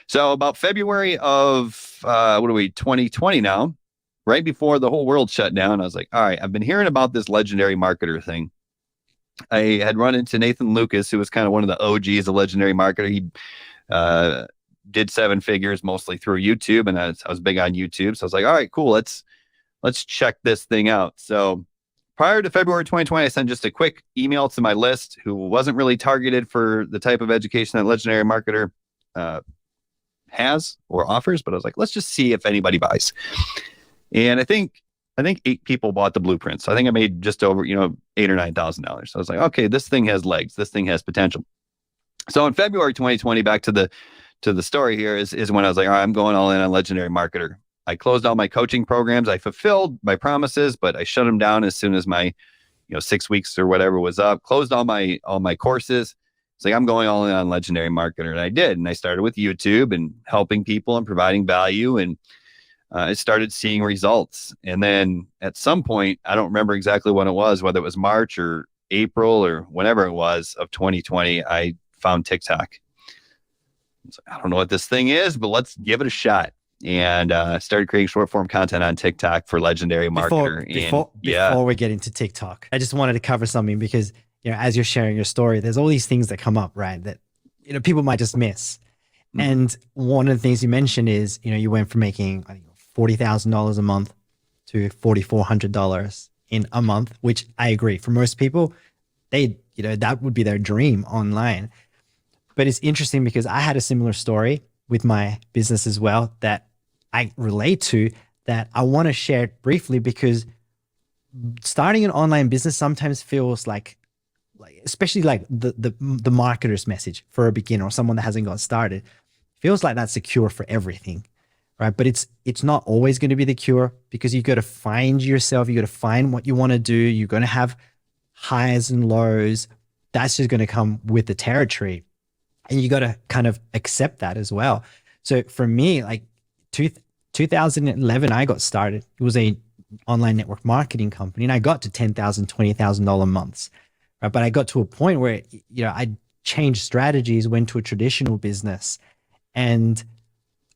So about February of, 2020 now, right before the whole world shut down, I was like, all right, I've been hearing about this legendary marketer thing. I had run into Nathan Lucas, who was kind of one of the OGs of legendary marketer. He did 7 figures mostly through YouTube, and I was big on YouTube. So I was like, all right, cool. Let's check this thing out. So prior to February 2020, I sent just a quick email to my list, who wasn't really targeted for the type of education that legendary marketer has or offers, but I was like, let's just see if anybody buys. And I think 8 people bought the blueprint. So I think I made just over, $8,000 or $9,000. So I was like, okay, this thing has legs. This thing has potential. So in February 2020, back to the story here is when I was like, all right, I'm going all in on legendary marketer. I closed all my coaching programs. I fulfilled my promises, but I shut them down as soon as my 6 weeks or whatever was up. Closed all my courses. It's like, I'm going all in on Legendary Marketer, and I did. And I started with YouTube and helping people and providing value, and I started seeing results. And then at some point, I don't remember exactly when it was, whether it was March or April or whenever it was of 2020, I found TikTok. I don't know what this thing is, but let's give it a shot. And started creating short form content on TikTok for Legendary Marketer. Before we get into TikTok, I just wanted to cover something because, as you're sharing your story, there's all these things that come up, right? That, people might just miss. Mm-hmm. And one of the things you mentioned is, you went from making, I think, $40,000 a month to $4,400 in a month, which I agree. For most people, that would be their dream online. But it's interesting because I had a similar story with my business as well that I relate to, that I want to share it briefly, because starting an online business sometimes feels like especially like the marketer's message for a beginner or someone that hasn't got started, feels like that's the cure for everything. Right. But it's not always going to be the cure, because you got to find yourself. You got to find what you want to do. You're going to have highs and lows. That's just going to come with the territory. And you got to kind of accept that as well. So for me, like 2011, I got started. It was a online network marketing company, and I got to $10,000, $20,000 months. Right. But I got to a point where, I changed strategies, went to a traditional business, and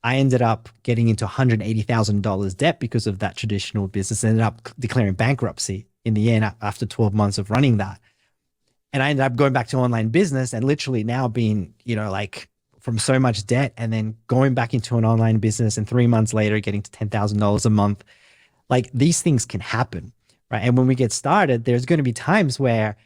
I ended up getting into $180,000 debt because of that traditional business. Ended up declaring bankruptcy in the end after 12 months of running that. And I ended up going back to online business, and literally now being, from so much debt, and then going back into an online business, and 3 months later getting to $10,000 a month. Like, these things can happen, right? And when we get started, there's going to be times where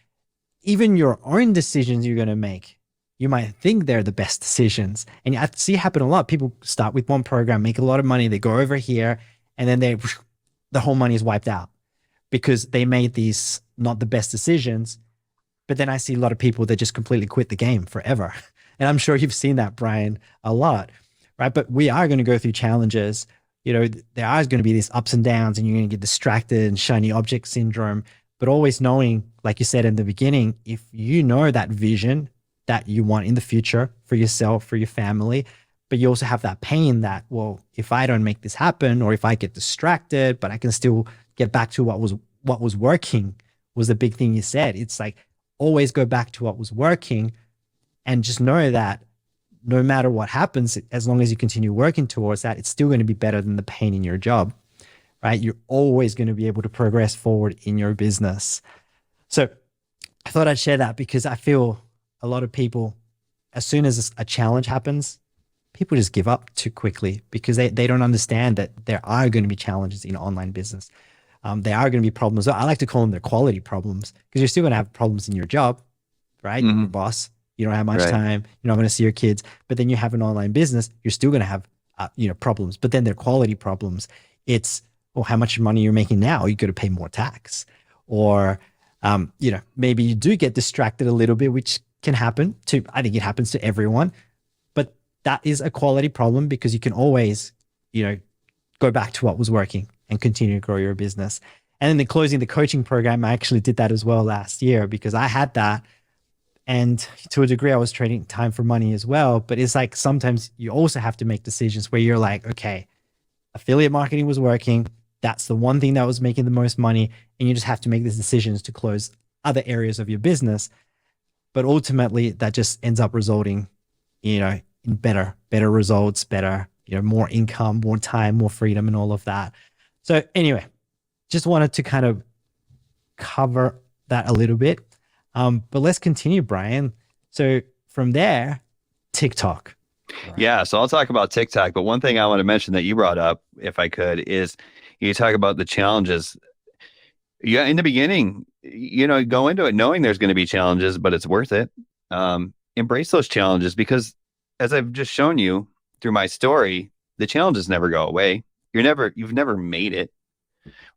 even your own decisions you're going to make, you might think they're the best decisions. And I see it happen a lot. People start with one program, make a lot of money, they go over here, and then the whole money is wiped out because they made these not the best decisions. But then I see a lot of people that just completely quit the game forever. And I'm sure you've seen that, Brian, a lot, right? But we are going to go through challenges. There are going to be these ups and downs, and you're going to get distracted and shiny object syndrome. But always knowing, like you said in the beginning, if you know that vision that you want in the future for yourself, for your family, but you also have that pain that, well, if I don't make this happen, or if I get distracted, but I can still get back to what was working, was the big thing you said. It's like, always go back to what was working, and just know that no matter what happens, as long as you continue working towards that, it's still going to be better than the pain in your job, right? You're always going to be able to progress forward in your business. So I thought I'd share that, because I feel a lot of people, as soon as a challenge happens, people just give up too quickly, because they don't understand that there are going to be challenges in online business. There are going to be problems. I like to call them the quality problems, because you're still going to have problems in your job, right? Mm-hmm. Your boss, you don't have much time. You're not going to see your kids. But then you have an online business, you're still going to have problems. But then they're quality problems. It's, how much money you're making now, you got to pay more tax. Or, maybe you do get distracted a little bit, which can happen to, I think it happens to everyone, but that is a quality problem, because you can always, go back to what was working and continue to grow your business. And then closing the coaching program, I actually did that as well last year, because I had that. And to a degree, I was trading time for money as well. But it's like, sometimes you also have to make decisions where you're like, okay, affiliate marketing was working. That's the one thing that was making the most money. And you just have to make these decisions to close other areas of your business. But ultimately, that just ends up resulting, in better results, better, more income, more time, more freedom, and all of that. So anyway, just wanted to kind of cover that a little bit. But let's continue, Brian. So from there, TikTok. Yeah, so I'll talk about TikTok. But one thing I want to mention that you brought up, if I could, is you talk about the challenges. Yeah, in the beginning, go into it knowing there's going to be challenges, but it's worth it. Embrace those challenges, because as I've just shown you through my story, the challenges never go away. You've never made it,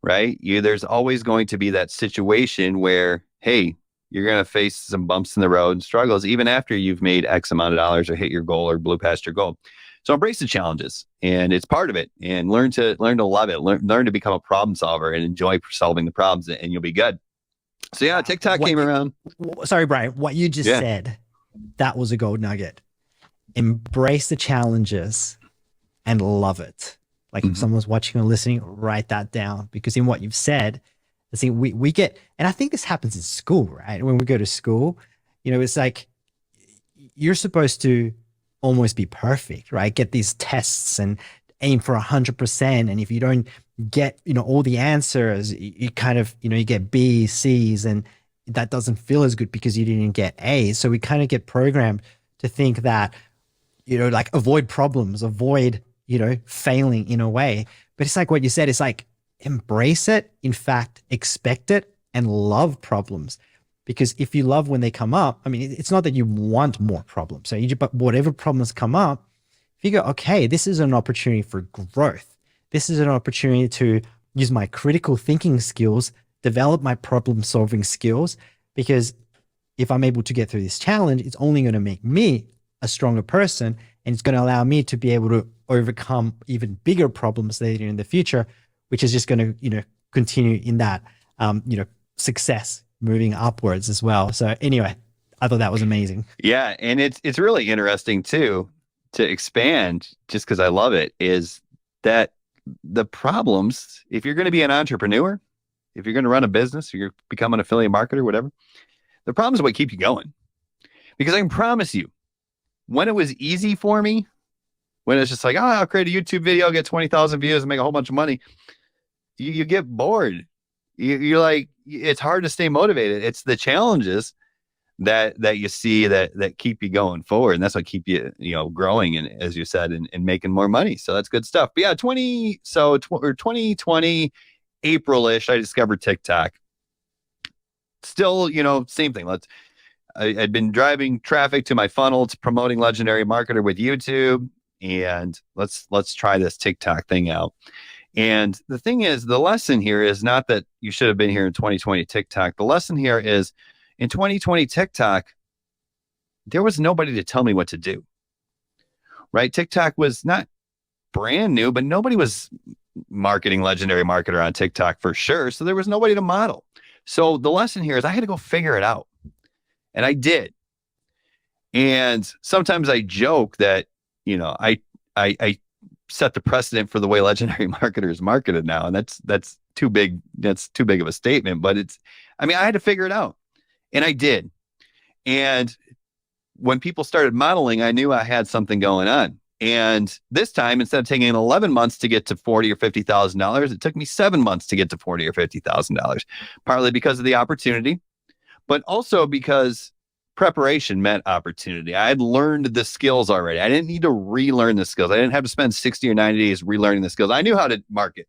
right? There's always going to be that situation where, hey, you're going to face some bumps in the road and struggles, even after you've made X amount of dollars or hit your goal or blew past your goal. So embrace the challenges, and it's part of it, and learn to love it, learn to become a problem solver and enjoy solving the problems, and you'll be good. So yeah, TikTok came around. Sorry, Brian, what you just said, that was a gold nugget. Embrace the challenges and love it. Like if someone's watching or listening, write that down, because in what you've said, I think we get, and I think this happens in school, right? When we go to school, it's like you're supposed to almost be perfect, right? Get these tests and aim for 100%. And if you don't get, all the answers, you kind of, you get B's, C's, and that doesn't feel as good because you didn't get A's. So we kind of get programmed to think that, like avoid problems, avoid, failing in a way. But it's like what you said, it's like embrace it. In fact, expect it and love problems. Because if you love when they come up, I mean, it's not that you want more problems. So but whatever problems come up, if you go, okay, this is an opportunity for growth. This is an opportunity to use my critical thinking skills, develop my problem solving skills, because if I'm able to get through this challenge, it's only going to make me a stronger person, and it's going to allow me to be able to overcome even bigger problems later in the future, which is just going to, continue in that, success moving upwards as well. So anyway, I thought that was amazing. Yeah. And it's really interesting too, to expand, just because I love it, is that the problems, if you're going to be an entrepreneur, if you're going to run a business, or you're become an affiliate marketer, whatever, the problems are what keep you going. Because I can promise you, when it was easy for me, when it's just like, oh, I'll create a YouTube video, get 20,000 views and make a whole bunch of money, you get bored. You're like, it's hard to stay motivated. It's the challenges that you see that keep you going forward. And that's what keep you, growing, and as you said, and making more money. So that's good stuff. But yeah, 2020, April-ish, I discovered TikTok. Still, same thing. I'd been driving traffic to my funnel to promoting Legendary Marketer with YouTube, and let's try this TikTok thing out. And the thing is, the lesson here is not that you should have been here in 2020 TikTok. The lesson here is, in 2020 TikTok, there was nobody to tell me what to do, right? TikTok was not brand new, but nobody was marketing Legendary Marketer on TikTok for sure. So there was nobody to model. So the lesson here is I had to go figure it out. And I did. And sometimes I joke that, I set the precedent for the way Legendary Marketer is marketed now. And that's too big. That's too big of a statement, but I had to figure it out, and I did. And when people started modeling, I knew I had something going on. And this time, instead of taking 11 months to get to $40,000 or $50,000, it took me 7 months to get to $40,000 or $50,000, partly because of the opportunity, but also because preparation meant opportunity. I had learned the skills already. I didn't need to relearn the skills. I didn't have to spend 60 or 90 days relearning the skills. I knew how to market.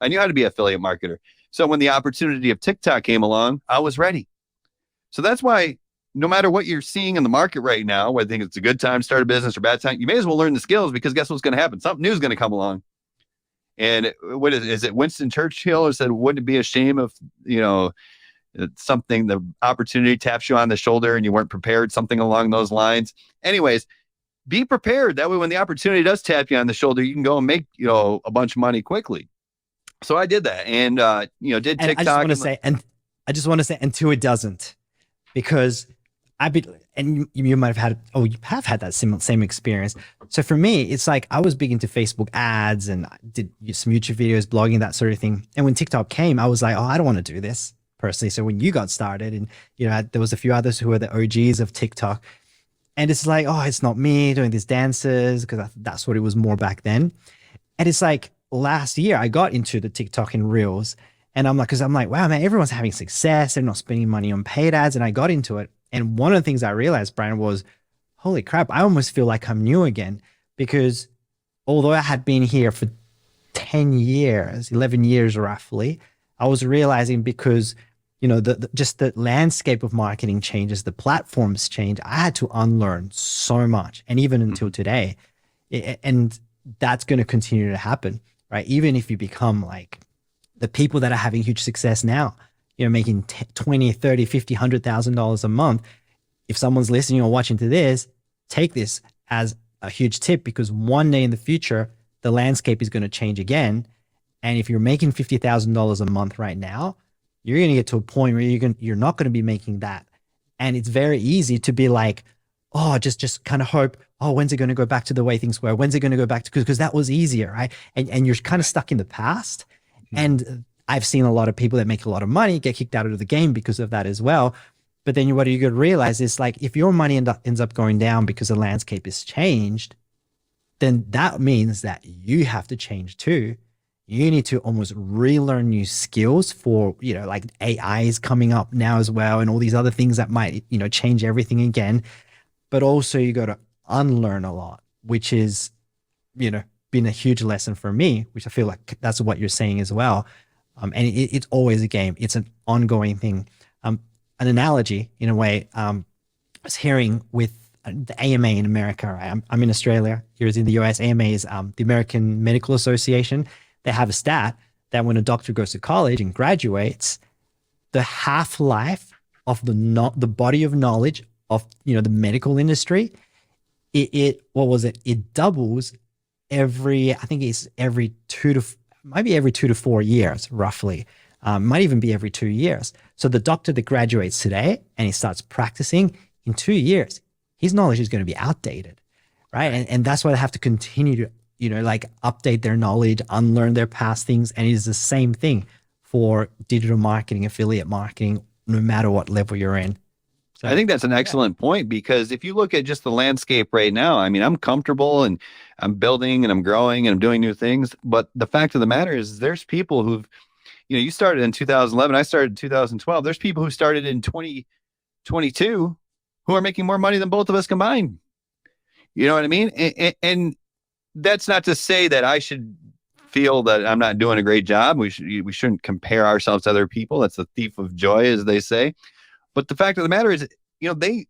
I knew how to be an affiliate marketer. So when the opportunity of TikTok came along, I was ready. So that's why no matter what you're seeing in the market right now, whether you think it's a good time to start a business or bad time, you may as well learn the skills, because guess what's going to happen? Something new is going to come along. And what is it? Winston Churchill said, wouldn't it be a shame if, something, the opportunity taps you on the shoulder and you weren't prepared, something along those lines. Anyways, be prepared. That way, when the opportunity does tap you on the shoulder, you can go and make, a bunch of money quickly. So I did that, and, did TikTok. I just want to say, until it doesn't, because and you might have had, you have had that same experience. So for me, it's like I was big into Facebook ads and I did some YouTube videos, blogging, that sort of thing. And when TikTok came, I was like, I don't want to do this personally. So when you got started, and there was a few others who were the OGs of TikTok, and it's like, it's not me doing these dances, because that's what it was more back then. And it's like last year I got into the TikTok and Reels, and I'm like, wow, man, everyone's having success. They're not spending money on paid ads. And I got into it. And one of the things I realized, Brian, was, holy crap, I almost feel like I'm new again, because although I had been here for 10 years, 11 years roughly, I was realizing, because, just the landscape of marketing changes, the platforms change, I had to unlearn so much. And even until today, and that's going to continue to happen, right? Even if you become like the people that are having huge success now, making 20, 30, 50, $100,000 a month. If someone's listening or watching to this, take this as a huge tip, because one day in the future, the landscape is going to change again. And if you're making $50,000 a month right now, you're going to get to a point where you're not going to be making that. And it's very easy to be like, oh, just kind of hope, oh, when's it going to go back to the way things were? When's it going to go back to, because that was easier, right? And you're kind of stuck in the past. And I've seen a lot of people that make a lot of money get kicked out of the game because of that as well. But then what you got to realize is, like, if your money ends up going down because the landscape is changed, then that means that you have to change too. You need to almost relearn new skills for, like AI is coming up now as well, and all these other things that might, change everything again. But also you got to unlearn a lot, which is, been a huge lesson for me, which I feel like that's what you're saying as well. And it's always a game. It's an ongoing thing. An analogy in a way, I was hearing with the AMA in America, right? I'm in Australia. Here's in the US. AMA is the American Medical Association. They have a stat that when a doctor goes to college and graduates, the half-life of the body of knowledge of the medical industry, it doubles every 2 to 4 years, roughly. Might even be every 2 years. So the doctor that graduates today and he starts practicing, in 2 years, his knowledge is going to be outdated, right? And that's why they have to continue to, update their knowledge, unlearn their past things. And it is the same thing for digital marketing, affiliate marketing, no matter what level you're in. So, I think that's an excellent point, because if you look at just the landscape right now, I mean, I'm comfortable and I'm building and I'm growing and I'm doing new things. But the fact of the matter is, there's people who've, you started in 2011, I started in 2012. There's people who started in 2022 who are making more money than both of us combined. You know what I mean? And that's not to say that I should feel that I'm not doing a great job. We shouldn't compare ourselves to other people. That's the thief of joy, as they say. But the fact of the matter is, they've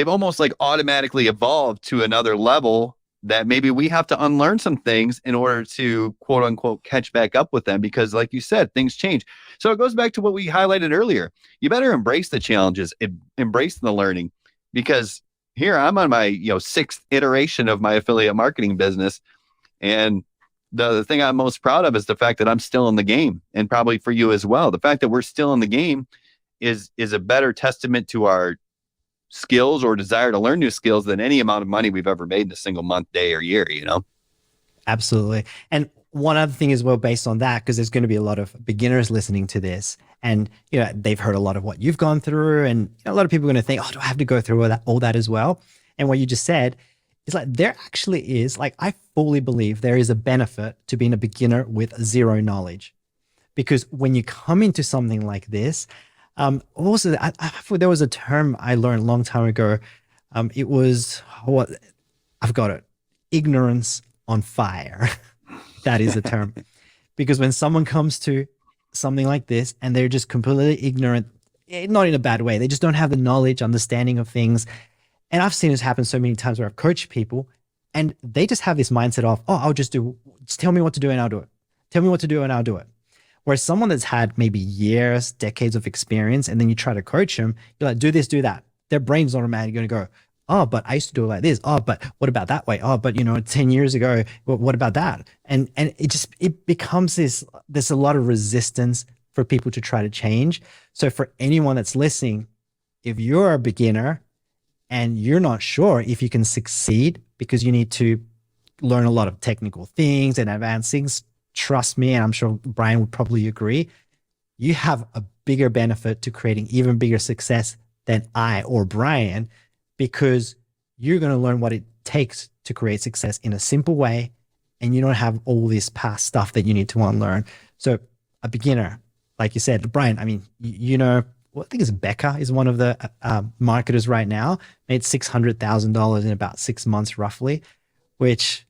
almost like automatically evolved to another level that maybe we have to unlearn some things in order to, quote unquote, catch back up with them. Because like you said, things change. So it goes back to what we highlighted earlier. You better embrace the challenges, embrace the learning, because here I'm on my, 6th iteration of my affiliate marketing business. And the thing I'm most proud of is the fact that I'm still in the game, and probably for you as well. The fact that we're still in the game is a better testament to our skills or desire to learn new skills than any amount of money we've ever made in a single month, day, or year, Absolutely. And one other thing as well, based on that, because there's going to be a lot of beginners listening to this, and they've heard a lot of what you've gone through, and a lot of people are going to think, oh, do I have to go through all that as well? And what you just said is, like, there actually is, like, I fully believe there is a benefit to being a beginner with zero knowledge, because when you come into something like this, also there was a term I learned a long time ago. It was I've got it, ignorance on fire. That is the term. Because when someone comes to something like this and they're just completely ignorant, not in a bad way, they just don't have the knowledge, understanding of things. And I've seen this happen so many times where I've coached people and they just have this mindset of, oh, just tell me what to do and I'll do it. Tell me what to do and I'll do it. Whereas someone that's had maybe years, decades of experience, and then you try to coach them, you're like, do this, do that. Their brain's automatically going to go, oh, but I used to do it like this. Oh, but what about that way? Oh, but 10 years ago, what about that? And it becomes there's a lot of resistance for people to try to change. So for anyone that's listening, if you're a beginner and you're not sure if you can succeed because you need to learn a lot of technical things and advanced things, trust me, and I'm sure Brian would probably agree, you have a bigger benefit to creating even bigger success than I or Brian, because you're going to learn what it takes to create success in a simple way, and you don't have all this past stuff that you need to unlearn. So a beginner, like you said, Brian, I mean, I think it's Becca is one of the marketers right now, made $600,000 in about 6 months roughly, which,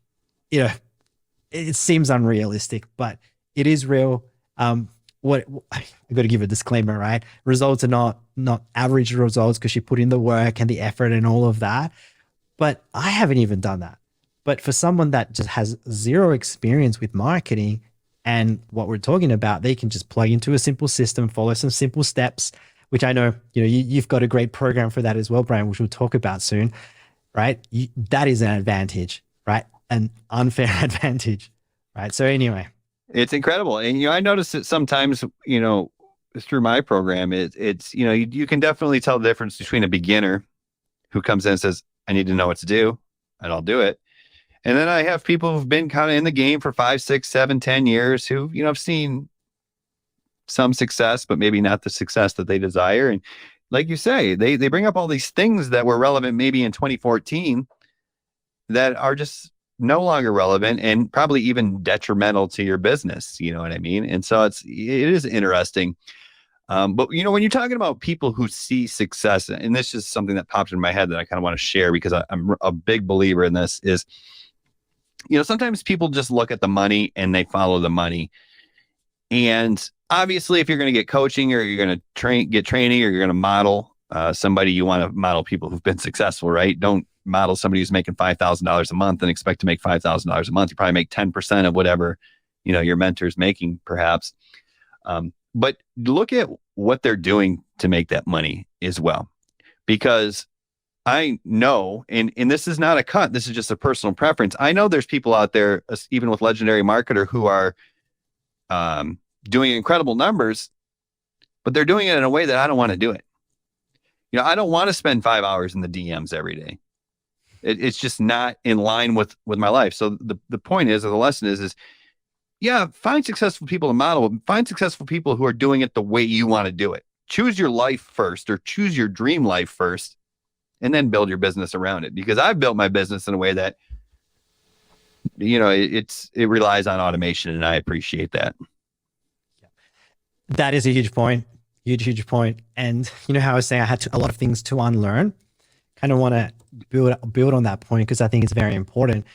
it seems unrealistic, but it is real. I've got to give a disclaimer, right? Results are not average results because you put in the work and the effort and all of that. But I haven't even done that. But for someone that just has zero experience with marketing and what we're talking about, they can just plug into a simple system, follow some simple steps, which I know, you've got a great program for that as well, Brian, which we'll talk about soon. right? That is an advantage, right? An unfair advantage, right? So anyway, It's incredible. And, I notice that sometimes, through my program, it's, you can definitely tell the difference between a beginner who comes in and says, I need to know what to do, and I'll do it. And then I have people who've been kind of in the game for 5, 6, 7, 10 years who, have seen some success, but maybe not the success that they desire. And like you say, they bring up all these things that were relevant maybe in 2014 that are just no longer relevant and probably even detrimental to your business. You know what I mean? And so it is interesting. But when you're talking about people who see success, and this is something that popped in my head that I kind of want to share because I'm a big believer in this is, sometimes people just look at the money and they follow the money. And obviously, if you're going to get coaching or you're going to get training or you're going to model somebody, you want to model people who've been successful, right? Don't model somebody who's making $5,000 a month and expect to make $5,000 a month. You probably make 10% of whatever, your mentor's making perhaps. But look at what they're doing to make that money as well. Because I know, and this is not a cut, this is just a personal preference. I know there's people out there, even with Legendary Marketer, who are doing incredible numbers, but they're doing it in a way that I don't want to do it. I don't want to spend 5 hours in the DMs every day. It's just not in line with my life. So the point is, or the lesson is yeah, find successful people to model, find successful people who are doing it the way you want to do it. Choose your life first, or choose your dream life first, and then build your business around it. Because I've built my business in a way that, it relies on automation, and I appreciate that. that is a huge point. Huge point. And how I was saying I had a lot of things to unlearn. Kind of want to build on that point because I think it's very important,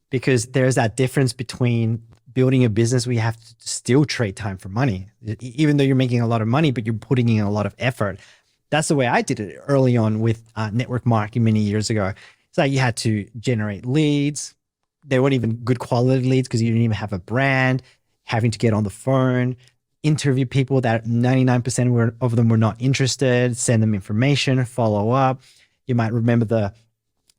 because there's that difference between building a business where you have to still trade time for money, even though you're making a lot of money, but you're putting in a lot of effort. That's the way I did it early on with network marketing many years ago. It's like you had to generate leads. They weren't even good quality leads because you didn't even have a brand, having to get on the phone, interview people that 99% of them were not interested, send them information, follow up. You might remember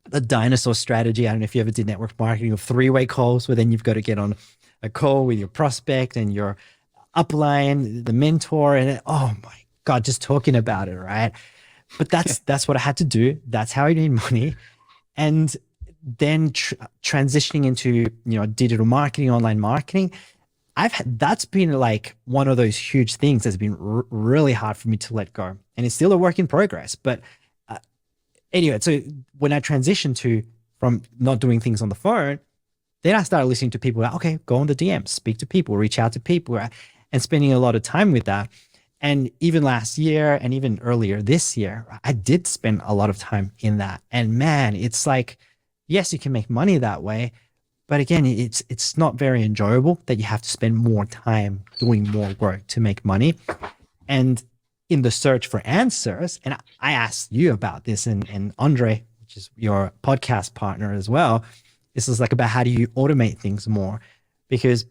the dinosaur strategy. I don't know if you ever did network marketing of 3-way calls, where then you've got to get on a call with your prospect and your upline, the mentor, and oh my God, just talking about it, right? But that's what I had to do. That's how I made money. And then transitioning into digital marketing, online marketing, that's been like one of those huge things that's been really hard for me to let go, and it's still a work in progress. But anyway, so when I transitioned from not doing things on the phone, then I started listening to people. Okay, go on the DMs, speak to people, reach out to people, and spending a lot of time with that. And even last year and even earlier this year, I did spend a lot of time in that. And man, it's like, yes, you can make money that way, but again, it's not very enjoyable that you have to spend more time doing more work to make money. And in the search for answers, and I asked you about this, and Andre, which is your podcast partner as well, this is like about how do you automate things more? Because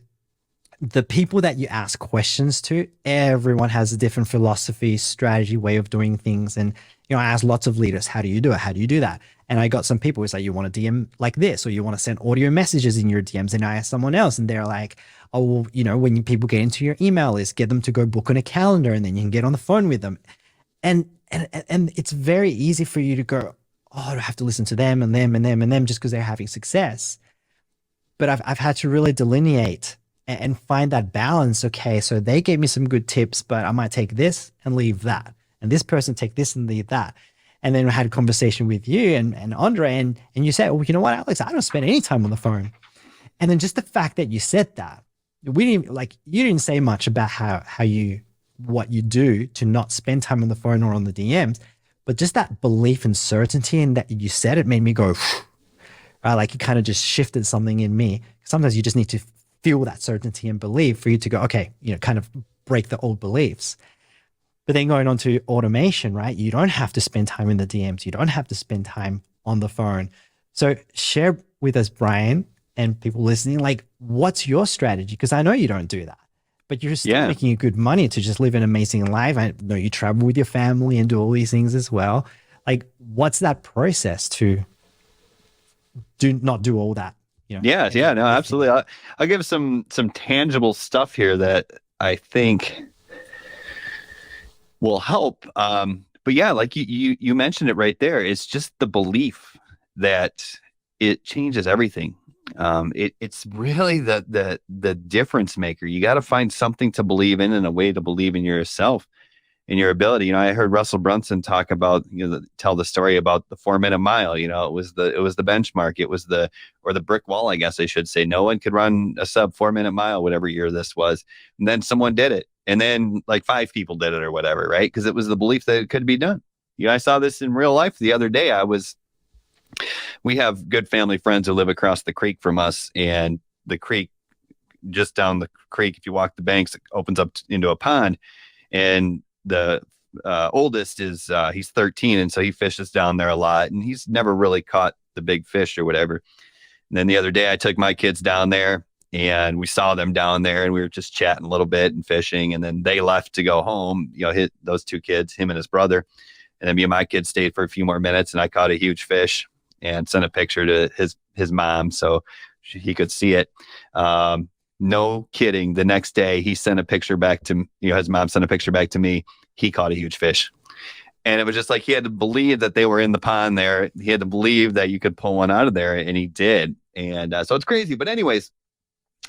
the people that you ask questions to, everyone has a different philosophy, strategy, way of doing things. And, I asked lots of leaders, how do you do it? How do you do that? And I got some people who say, you want to DM like this, or you want to send audio messages in your DMs. And I asked someone else and they're like, oh, well, when people get into your email list, get them to go book on a calendar and then you can get on the phone with them. And it's very easy for you to go, oh, I have to listen to them and them and them and them just because they're having success. But I've had to really delineate and find that balance. Okay, so they gave me some good tips, but I might take this and leave that. And this person take this and leave that. And then I had a conversation with you and Andre, and you said, well, you know what, Alex, I don't spend any time on the phone. And then just the fact that you said that, you didn't say much about what you do to not spend time on the phone or on the DMs, but just that belief and certainty, and that you said it made me go, right? Like it kind of just shifted something in me. Sometimes you just need to feel that certainty and belief for you to go, okay, kind of break the old beliefs. But then going on to automation, right? You don't have to spend time in the DMs. You don't have to spend time on the phone. So share with us, Brian, and people listening, like, what's your strategy? Because I know you don't do that, but you're still making a good money to just live an amazing life. I know you travel with your family and do all these things as well. Like, what's that process to not do all that. Yeah, no, absolutely. I'll give some tangible stuff here that I think will help. But yeah, like you mentioned it right there. It's just the belief that it changes everything. It's really the difference maker. You got to find something to believe in and a way to believe in yourself and your ability. I heard Russell Brunson talk about, tell the story about the 4-minute mile. It was the benchmark. It was the brick wall, I guess I should say. No one could run a sub 4-minute mile, whatever year this was. And then someone did it. And then like 5 people did it or whatever, right? Because it was the belief that it could be done. I saw this in real life the other day. We have good family friends who live across the creek from us, and the creek, just down the creek, if you walk the banks, it opens up into a pond. And the oldest is he's 13, and so he fishes down there a lot, and he's never really caught the big fish or whatever. And then the other day I took my kids down there, and we saw them down there, and we were just chatting a little bit and fishing, and then they left to go home, hit those 2 kids, him and his brother. And then me and my kids stayed for a few more minutes, and I caught a huge fish and sent a picture to his mom so he could see it. No kidding. The next day he sent a picture back to, his mom sent a picture back to me. He caught a huge fish. And it was just like, he had to believe that they were in the pond there. He had to believe that you could pull one out of there, and he did. And so it's crazy. But anyways,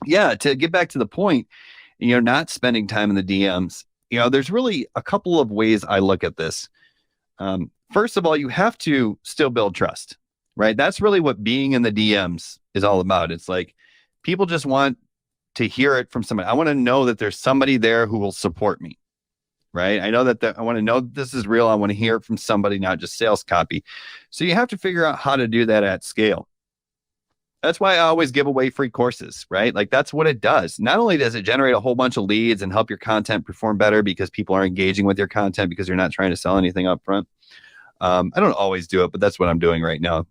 yeah, to get back to the point, not spending time in the DMs, there's really a couple of ways I look at this. First of all, you have to still build trust, right? That's really what being in the DMs is all about. It's like, people just want to hear it from somebody. I want to know that there's somebody there who will support me, right? I know that I want to know that this is real. I want to hear it from somebody, not just sales copy. So you have to figure out how to do that at scale. That's why I always give away free courses, right? Like, that's what it does. Not only does it generate a whole bunch of leads and help your content perform better because people are engaging with your content because you're not trying to sell anything up front. I don't always do it, but that's what I'm doing right now.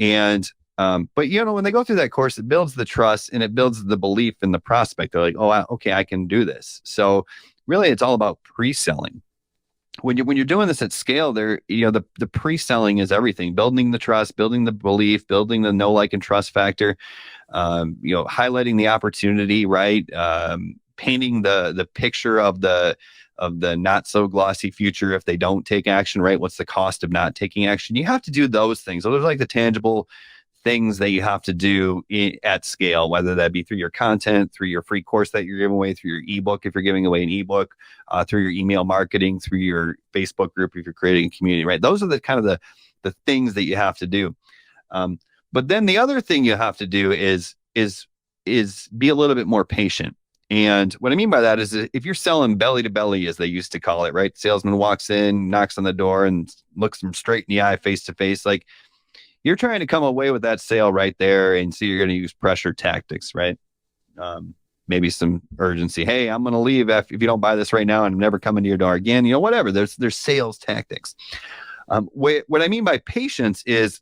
And but when they go through that course, it builds the trust and it builds the belief in the prospect. They're like, oh, okay, I can do this. So really, it's all about pre-selling. When you're doing this at scale, the pre-selling is everything. Building the trust, building the belief, building the know, like, and trust factor. Highlighting the opportunity, right? Painting the picture of the not so glossy future if they don't take action, right? What's the cost of not taking action? You have to do those things. So those are like the tangible things that you have to do at scale, whether that be through your content, through your free course that you're giving away, through your ebook, if you're giving away an ebook, through your email marketing, through your Facebook group, if you're creating a community, right? Those are the kind of the things that you have to do. But then the other thing you have to do is be a little bit more patient. And what I mean by that is that if you're selling belly to belly, as they used to call it, right? Salesman walks in, knocks on the door, and looks them straight in the eye, face to face. Like, you're trying to come away with that sale right there. And so you're going to use pressure tactics, right? Maybe some urgency. Hey, I'm going to leave if you don't buy this right now, and I'm never coming to your door again. Whatever. There's sales tactics. What I mean by patience is,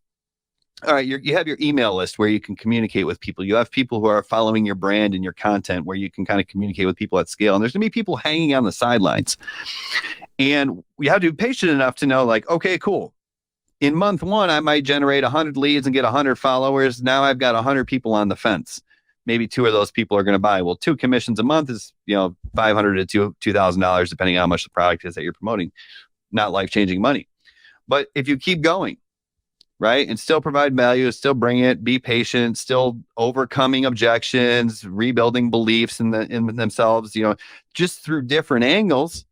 all right, you have your email list where you can communicate with people. You have people who are following your brand and your content where you can kind of communicate with people at scale. And there's going to be people hanging on the sidelines. And we have to be patient enough to know, like, okay, cool. In month 1, I might generate 100 leads and get 100 followers. Now I've got 100 people on the fence. Maybe 2 of those people are going to buy. Well, 2 commissions a month is, $500 to $2,000, depending on how much the product is that you're promoting. Not life-changing money. But if you keep going, right, and still provide value, still bring it, be patient, still overcoming objections, rebuilding beliefs in themselves, just through different angles.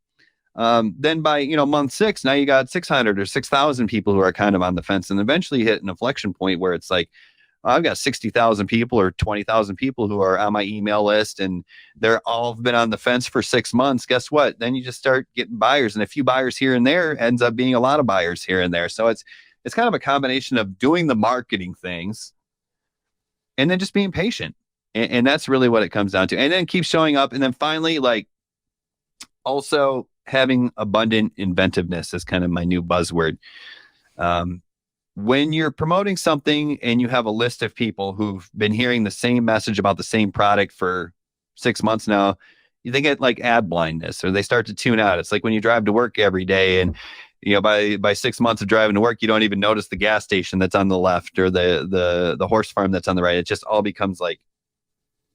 Then by, month 6, now you got 600 or 6,000 people who are kind of on the fence, and eventually hit an inflection point where it's like, I've got 60,000 people or 20,000 people who are on my email list, and they're all been on the fence for 6 months. Guess what? Then you just start getting buyers, and a few buyers here and there ends up being a lot of buyers here and there. So it's kind of a combination of doing the marketing things and then just being patient. And that's really what it comes down to. And then keep showing up. And then finally, like, also having abundant inventiveness is kind of my new buzzword. When you're promoting something and you have a list of people who've been hearing the same message about the same product for 6 months now, they get like ad blindness, or they start to tune out. It's like when you drive to work every day and By 6 months of driving to work, you don't even notice the gas station that's on the left or the horse farm that's on the right. It just all becomes like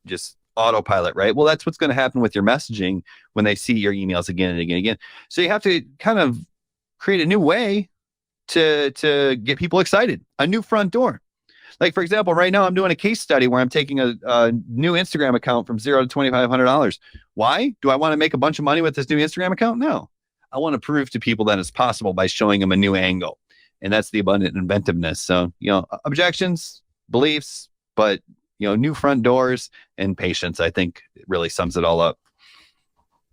just autopilot, right? Well, that's what's going to happen with your messaging when they see your emails again and again and again. So you have to kind of create a new way to get people excited, a new front door. Like, for example, right now I'm doing a case study where I'm taking a new Instagram account from $0 to $2,500. Why? Do I want to make a bunch of money with this new Instagram account? No. I want to prove to people that it's possible by showing them a new angle. And that's the abundant inventiveness. So, objections, beliefs, but, new front doors and patience, I think it really sums it all up.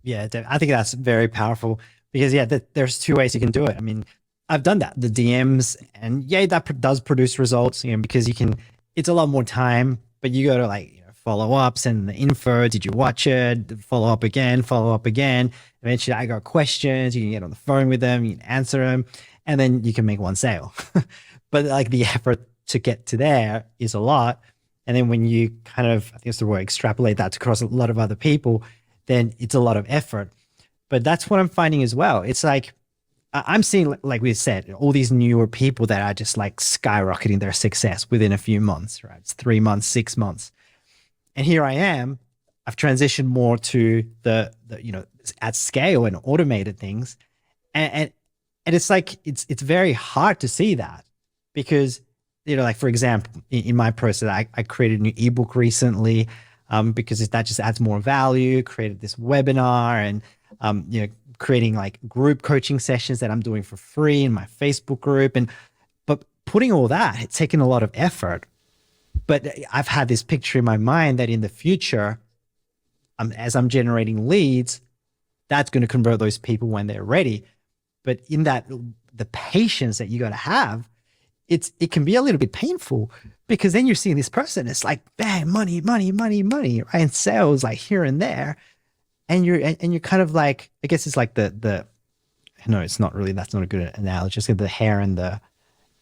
Yeah, I think that's very powerful because, there's two ways you can do it. I mean, I've done that, the DMs, and that does produce results, because it's a lot more time, but you go to follow up, send the info. Did you watch it? Follow up again. Eventually I got questions. You can get on the phone with them, you can answer them, and then you can make one sale. But the effort to get to there is a lot. And then when you kind of, I think it's the word, extrapolate that across a lot of other people, then it's a lot of effort. But that's what I'm finding as well. It's like, I'm seeing, like we said, all these newer people that are just skyrocketing their success within a few months, right? It's 3 months, 6 months. And here I am, I've transitioned more to the at scale and automated things. And it's it's very hard to see that because, for example, in my process, I created a new ebook recently because that just adds more value, created this webinar and, creating group coaching sessions that I'm doing for free in my Facebook group. But putting all that, it's taken a lot of effort. But I've had this picture in my mind that in the future, as I'm generating leads, that's going to convert those people when they're ready. But in that, the patience that you got to have, it can be a little bit painful because then you're seeing this person, it's like, bang, money, right? And sales here and there. And you're kind of I guess it's like the no, it's not really, that's not a good analogy. Just the hair and the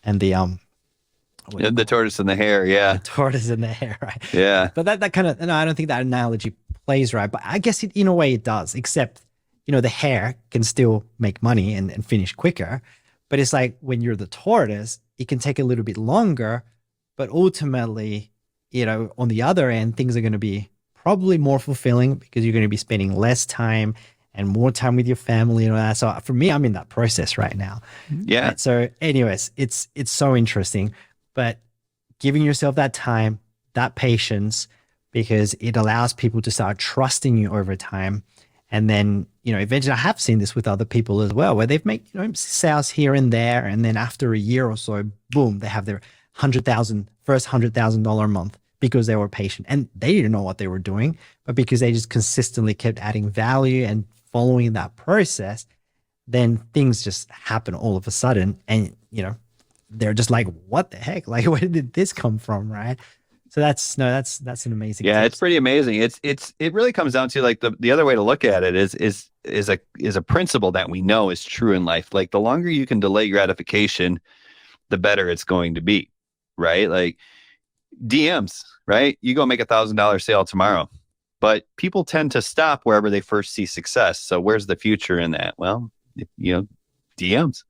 the tortoise and the hare, yeah. The tortoise and the hare, right? Yeah. But that kind of, no, I don't think that analogy plays right. But I guess in a way it does, except, the hare can still make money and finish quicker. But it's like when you're the tortoise, it can take a little bit longer. But ultimately, on the other end, things are going to be probably more fulfilling because you're going to be spending less time and more time with your family and all that. So for me, I'm in that process right now. Yeah. Right? So anyways, it's so interesting, but giving yourself that time, that patience, because it allows people to start trusting you over time. And then, eventually I have seen this with other people as well, where they've made, sales here and there. And then after a year or so, boom, they have their first $100,000 a month. Because they were patient and they didn't know what they were doing, but because they just consistently kept adding value and following that process, then things just happen all of a sudden. And, they're just like, what the heck? Where did this come from? Right. So that's an amazing. Yeah. tip. It's pretty amazing. It really comes down to the other way to look at it is a principle that we know is true in life. The longer you can delay gratification, the better it's going to be. Right. DMs, right? You go make $1,000 sale tomorrow, but people tend to stop wherever they first see success. So where's the future in that? Well, DMs.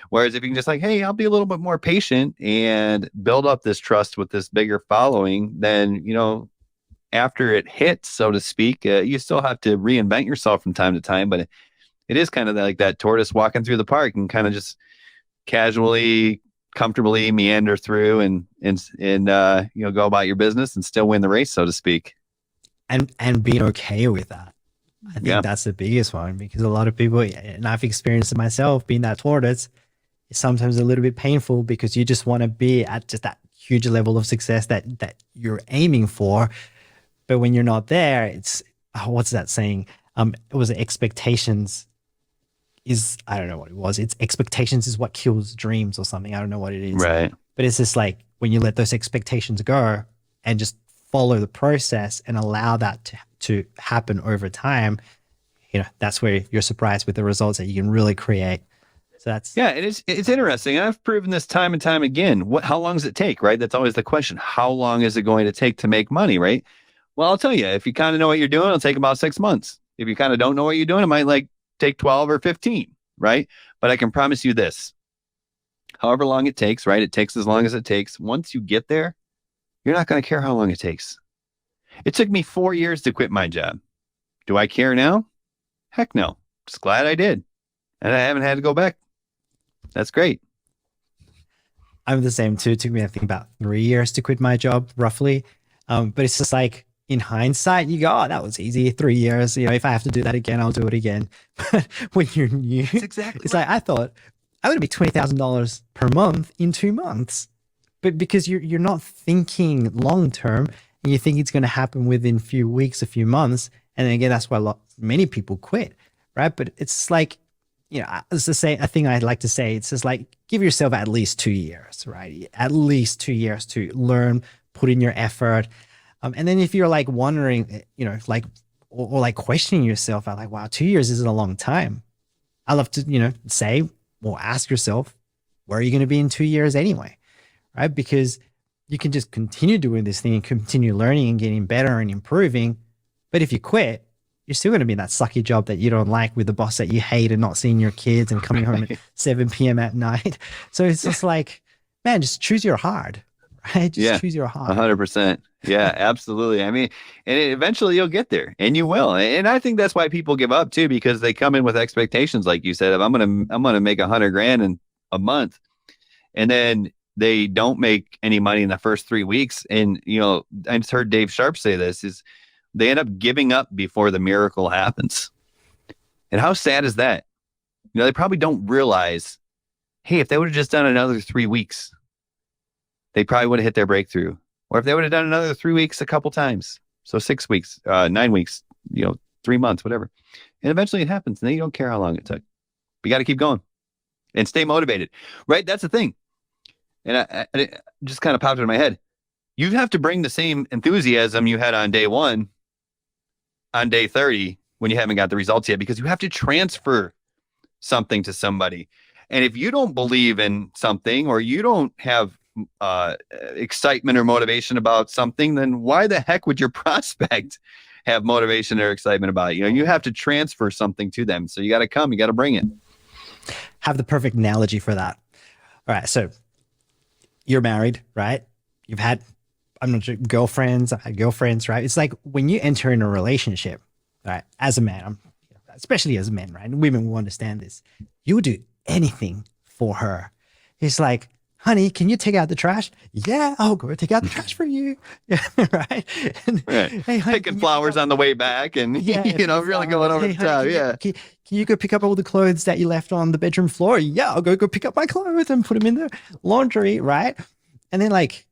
Whereas if you can just hey, I'll be a little bit more patient and build up this trust with this bigger following, then, after it hits, so to speak, you still have to reinvent yourself from time to time, but it is kind of like that tortoise walking through the park and kind of just casually, comfortably meander through and go about your business and still win the race, so to speak. And being okay with that. I think that's the biggest one because a lot of people, and I've experienced it myself, being that tortoise, is sometimes a little bit painful because you just want to be at just that huge level of success that you're aiming for. But when you're not there, it's, what's that saying? It was expectations is, I don't know what it was. It's expectations is what kills dreams or something. I don't know what it is. Right. But it's just when you let those expectations go and just follow the process and allow that to happen over time, that's where you're surprised with the results that you can really create. So that's, yeah, it's interesting. I've proven this time and time again. How long does it take, right? That's always the question. How long is it going to take to make money, right? Well, I'll tell you, if you kind of know what you're doing, it'll take about 6 months. If you kind of don't know what you're doing, it might take 12 or 15. right? But I can promise you this, however long it takes, right? It takes as long as it takes. Once you get there, you're not going to care how long it takes. It took me 4 years to quit my job. Do I care now? Heck no. Just glad I did. And I haven't had to go back. That's great. I'm the same too. It took me, I think, about 3 years to quit my job, roughly. But it's just like in hindsight, you go, oh, that was easy. 3 years. If I have to do that again, I'll do it again. But when you're new, it's like I thought I would be $20,000 per month in 2 months. But because you're not thinking long term, and you think it's going to happen within a few weeks, a few months, and then again, that's why many people quit, right? But it's like, it's the same. A thing I'd like to say, it's just like give yourself at least 2 years, right? At least 2 years to learn, put in your effort, and then if you're like wondering, like or like questioning yourself, I'm like, wow, 2 years isn't a long time. I love to, say, well, ask yourself, where are you going to be in 2 years anyway, right? Because you can just continue doing this thing and continue learning and getting better and improving. But if you quit, you're still going to be in that sucky job that you don't like with the boss that you hate and not seeing your kids and coming home at 7 p.m. at night. So it's just like, man, just choose your hard, right? Just choose your hard. 100%. Yeah, absolutely. I mean, and eventually you'll get there, and you will. And I think that's why people give up too, because they come in with expectations, like you said, of I'm gonna make $100,000 in a month, and then they don't make any money in the first 3 weeks. And I just heard Dave Sharp say this: is they end up giving up before the miracle happens. And how sad is that? They probably don't realize, hey, if they would have just done another 3 weeks, they probably would have hit their breakthrough. Or if they would have done another 3 weeks a couple times, so 6 weeks, 9 weeks, 3 months, whatever. And eventually it happens. And then you don't care how long it took. But you got to keep going and stay motivated, right? That's the thing. And I just kind of popped into my head. You have to bring the same enthusiasm you had on day 1 on day 30 when you haven't got the results yet, because you have to transfer something to somebody. And if you don't believe in something, or you don't have excitement or motivation about something, then why the heck would your prospect have motivation or excitement about it? You have to transfer something to them. So you got to come, you got to bring it. Have the perfect analogy for that. All right. So you're married, right? You've had, I'm not sure, girlfriends, I've had girlfriends, right? It's like when you enter in a relationship, right? As a man, especially as a man, right? And women will understand this. You would do anything for her. It's like, honey, can you take out the trash? Yeah, I'll go take out the trash for you. Yeah, right? And, right. Hey, honey, picking flowers on the way back and, really going over the top. Yeah. Can you go pick up all the clothes that you left on the bedroom floor? Yeah, I'll go pick up my clothes and put them in the laundry, right? And then like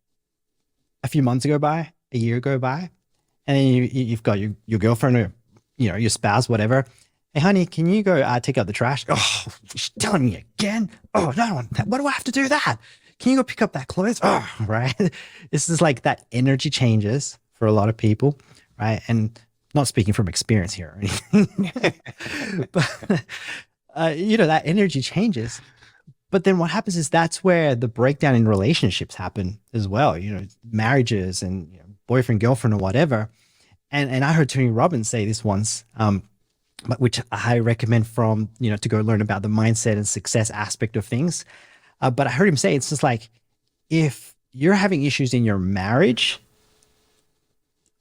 a few months go by, a year go by, and then you've got your girlfriend or, your spouse, whatever. Hey, honey, can you go take out the trash? Oh, she's telling me again. Oh, no, why do I have to do that? Can you go pick up that clothes? Oh, right. This is like that energy changes for a lot of people, right? And not speaking from experience here or anything, but, that energy changes. But then what happens is that's where the breakdown in relationships happen as well, marriages and boyfriend, girlfriend, or whatever. And I heard Tony Robbins say this once, which I recommend from, to go learn about the mindset and success aspect of things. But I heard him say, it's just like, if you're having issues in your marriage,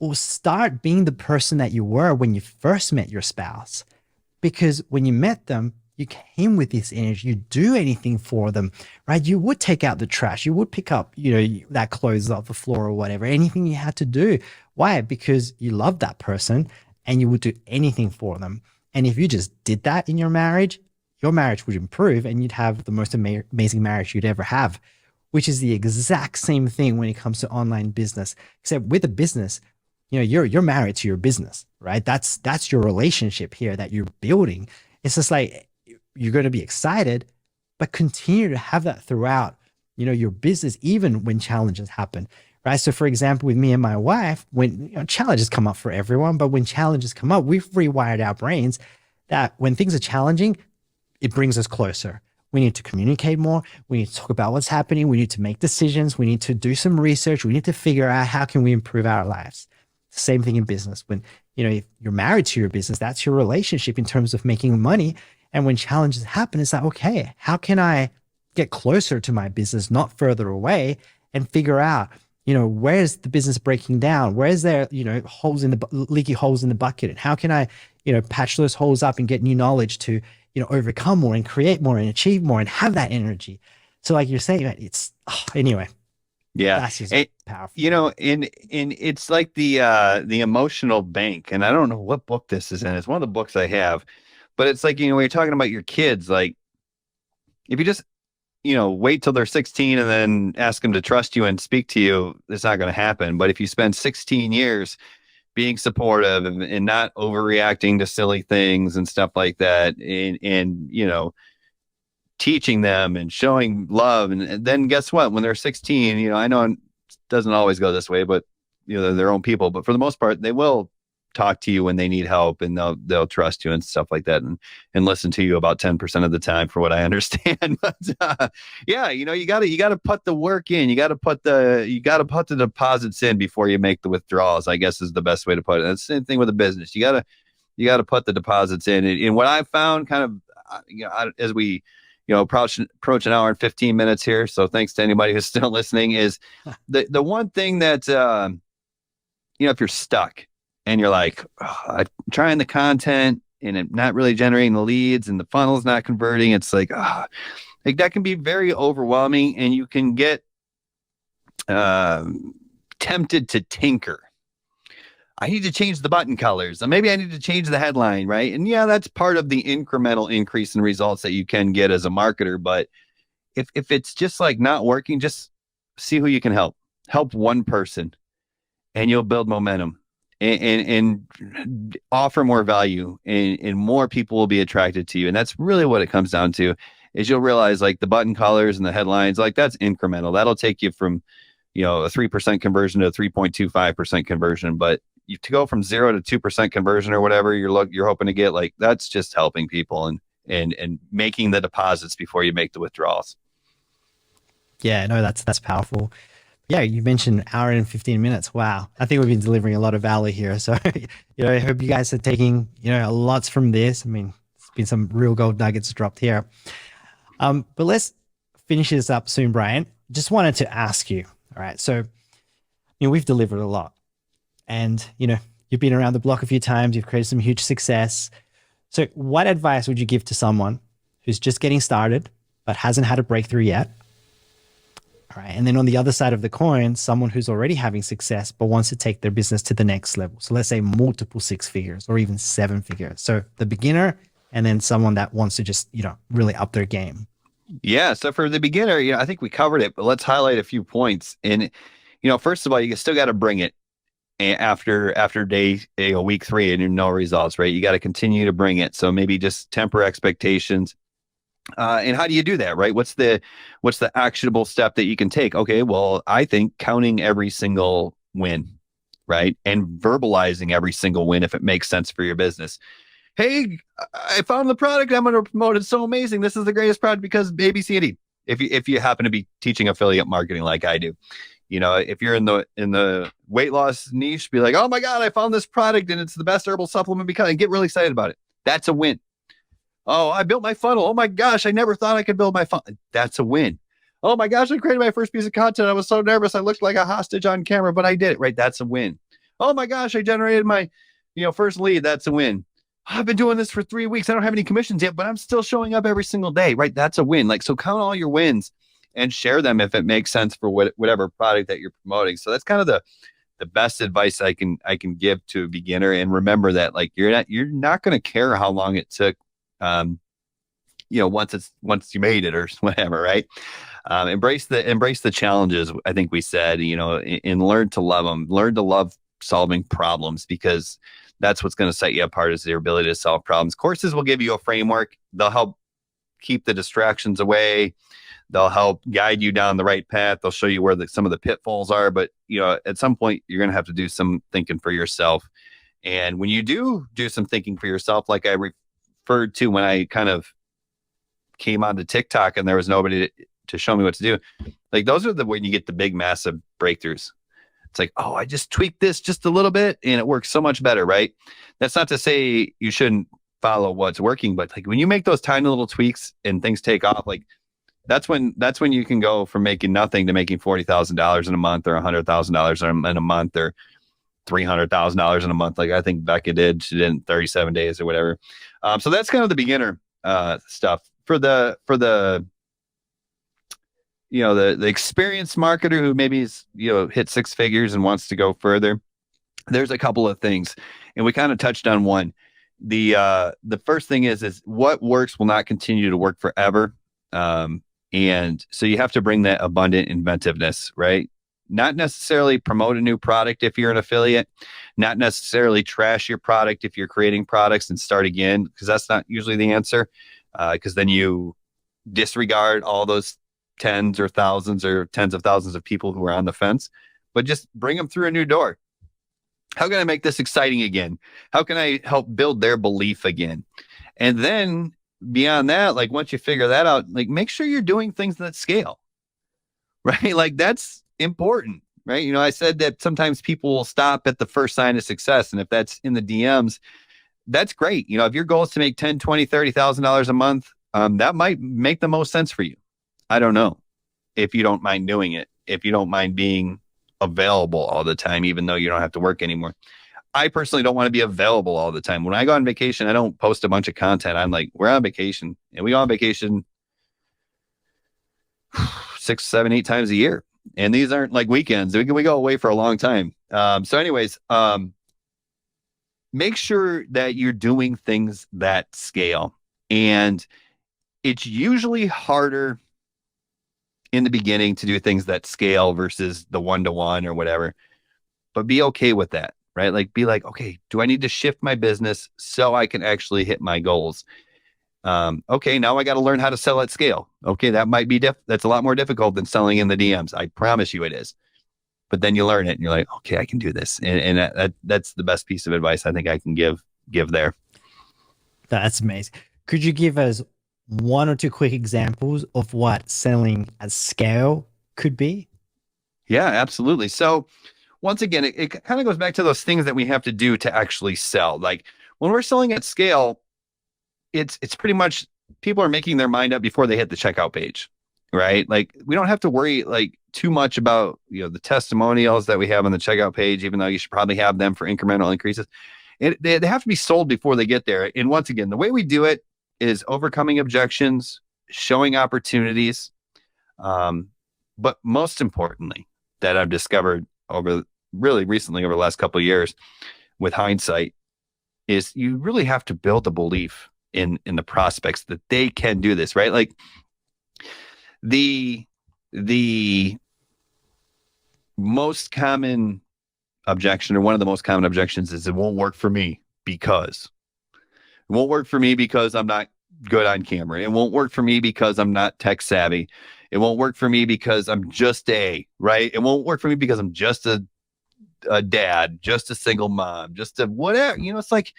well, start being the person that you were when you first met your spouse. Because when you met them, you came with this energy, you do anything for them, right? You would take out the trash, you would pick up, that clothes off the floor or whatever, anything you had to do. Why? Because you love that person and you would do anything for them. And if you just did that in your marriage would improve and you'd have the most amazing marriage you'd ever have, which is the exact same thing when it comes to online business, except with a business, you're married to your business, right? That's your relationship here that you're building. It's just like, you're going to be excited, but continue to have that throughout, your business, even when challenges happen, right? So for example, with me and my wife, when challenges come up for everyone, but when challenges come up, we've rewired our brains that when things are challenging, it brings us closer. We need to communicate more. We need to talk about what's happening. We need to make decisions. We need to do some research. We need to figure out how can we improve our lives. Same thing in business. When, if you're married to your business, that's your relationship in terms of making money. And when challenges happen, it's like, okay, how can I get closer to my business, not further away, and figure out, where's the business breaking down? Where's there, leaky holes in the bucket? And how can I, patch those holes up and get new knowledge to, overcome more and create more and achieve more and have that energy. So like you're saying, it's anyway. Yeah. That's just powerful. And it's like the emotional bank. And I don't know what book this is in. It's one of the books I have, but it's like, when you're talking about your kids, like if you just, wait till they're 16 and then ask them to trust you and speak to you, it's not going to happen. But if you spend 16 years being supportive and not overreacting to silly things and stuff like that, and teaching them and showing love. And then guess what? When they're 16, I know it doesn't always go this way, but they're their own people. But for the most part, they will talk to you when they need help, and they'll trust you and stuff like that, and listen to you about 10% of the time, for what I understand. But yeah, you gotta put the work in. You gotta put the deposits in before you make the withdrawals, I guess is the best way to put it. That's the same thing with a business. You gotta put the deposits in. And what I've found kind of, as we approach an hour and 15 minutes here, so thanks to anybody who's still listening, is the one thing that if you're stuck and you're like, I'm trying the content and I'm not really generating the leads and the funnel's not converting, it's like that can be very overwhelming, and you can get tempted to tinker. I need to change the button colors. Or maybe I need to change the headline, right? And yeah, that's part of the incremental increase in results that you can get as a marketer. But if it's just like not working, just see who you can help. Help one person, and you'll build momentum and offer more value, and more people will be attracted to you. And that's really what it comes down to, is you'll realize like the button colors and the headlines, like that's incremental. That'll take you from, a 3% conversion to a 3.25% conversion. But to go from 0 to 2% conversion or whatever you're hoping to get, like that's just helping people and making the deposits before you make the withdrawals. Yeah, no, that's powerful. Yeah, you mentioned an hour and 15 minutes. Wow. I think we've been delivering a lot of value here. So, I hope you guys are taking, lots from this. I mean, it's been some real gold nuggets dropped here. But let's finish this up soon, Brian. Just wanted to ask you, all right, so, we've delivered a lot, and, you've been around the block a few times, you've created some huge success. So what advice would you give to someone who's just getting started, but hasn't had a breakthrough yet? All right. And then on the other side of the coin, someone who's already having success, but wants to take their business to the next level. So let's say multiple 6 figures or even 7 figures. So the beginner, and then someone that wants to just, really up their game. Yeah. So for the beginner, I think we covered it, but let's highlight a few points. And, first of all, you still got to bring it after day, week 3 and no results, right? You got to continue to bring it. So maybe just temper expectations. And how do you do that, right? What's the actionable step that you can take? Okay, well, I think counting every single win, right? And verbalizing every single win if it makes sense for your business. Hey, I found the product I'm going to promote. It's so amazing. This is the greatest product because A, B, C, and D. If you happen to be teaching affiliate marketing like I do, if you're in the weight loss niche, be like, oh my God, I found this product and it's the best herbal supplement, because and get really excited about it. That's a win. Oh, I built my funnel. Oh my gosh, I never thought I could build my funnel. That's a win. Oh my gosh, I created my first piece of content. I was so nervous. I looked like a hostage on camera, but I did it, right? That's a win. Oh my gosh, I generated my, first lead. That's a win. I've been doing this for 3 weeks. I don't have any commissions yet, but I'm still showing up every single day, right? That's a win. Like, so count all your wins and share them if it makes sense for whatever product that you're promoting. So that's kind of the best advice I can give to a beginner. And remember that, like, you're not going to care how long it took. Once you made it or whatever, right? Embrace the challenges. I think we said, and learn to love them, learn to love solving problems, because that's what's going to set you apart, is your ability to solve problems. Courses will give you a framework. They'll help keep the distractions away. They'll help guide you down the right path. They'll show you where some of the pitfalls are, but at some point you're going to have to do some thinking for yourself. And when you do some thinking for yourself, like I referred to when I kind of came onto TikTok and there was nobody to show me what to do. Like, those are when you get the big, massive breakthroughs. It's like, oh, I just tweaked this just a little bit and it works so much better, right? That's not to say you shouldn't follow what's working. But like when you make those tiny little tweaks and things take off, like that's when you can go from making nothing to making $40,000 in a month, or $100,000 in a month, or $300,000 in a month. Like I think Becca did. She did in 37 days or whatever. So that's kind of the beginner stuff. For the the experienced marketer who maybe is, hit six figures and wants to go further, there's a couple of things, and we kind of touched on one. The first thing is what works will not continue to work forever. And so you have to bring that abundant inventiveness, right? Not necessarily promote a new product if you're an affiliate, not necessarily trash your product if you're creating products and start again, because that's not usually the answer. Because then you disregard all those tens or thousands or tens of thousands of people who are on the fence, but just bring them through a new door. How can I make this exciting again? How can I help build their belief again? And then beyond that, like once you figure that out, like make sure you're doing things that scale, right? Like that's important, right? I said that sometimes people will stop at the first sign of success. And if that's in the DMs, that's great. If your goal is to make $10,000, $20,000, $30,000 a month, that might make the most sense for you. I don't know if you don't mind doing it, if you don't mind being available all the time, even though you don't have to work anymore. I personally don't want to be available all the time. When I go on vacation, I don't post a bunch of content. I'm like, we're on vacation, and we go on vacation 6, 7, 8 times a year. And these aren't like weekends. We go away for a long time. So anyways, make sure that you're doing things that scale. And it's usually harder in the beginning to do things that scale versus the one-to-one or whatever, but be okay with that, right? Like be like, okay, do I need to shift my business so I can actually hit my goals? Okay, now I got to learn how to sell at scale. Okay, that might be that's a lot more difficult than selling in the DMs. I promise you it is. But then you learn it and you're like, okay, I can do this. And that's the best piece of advice I think I can give there. That's amazing. Could you give us one or two quick examples of what selling at scale could be? Yeah, absolutely. So once again, it kind of goes back to those things that we have to do to actually sell. Like when we're selling at scale, it's pretty much people are making their mind up before they hit the checkout page, right? Like we don't have to worry like too much about, the testimonials that we have on the checkout page, even though you should probably have them for incremental increases. They have to be sold before they get there. And once again, the way we do it is overcoming objections, showing opportunities. But most importantly, that I've discovered really recently over the last couple of years with hindsight, is you really have to build a belief in the prospects that they can do this, right? Like the most common objection, or one of the most common objections, is it won't work for me because I'm not good on camera. It won't work for me because I'm not tech savvy. It won't work for me because I'm just right? It won't work for me because I'm just a dad, just a single mom, just a whatever. It's like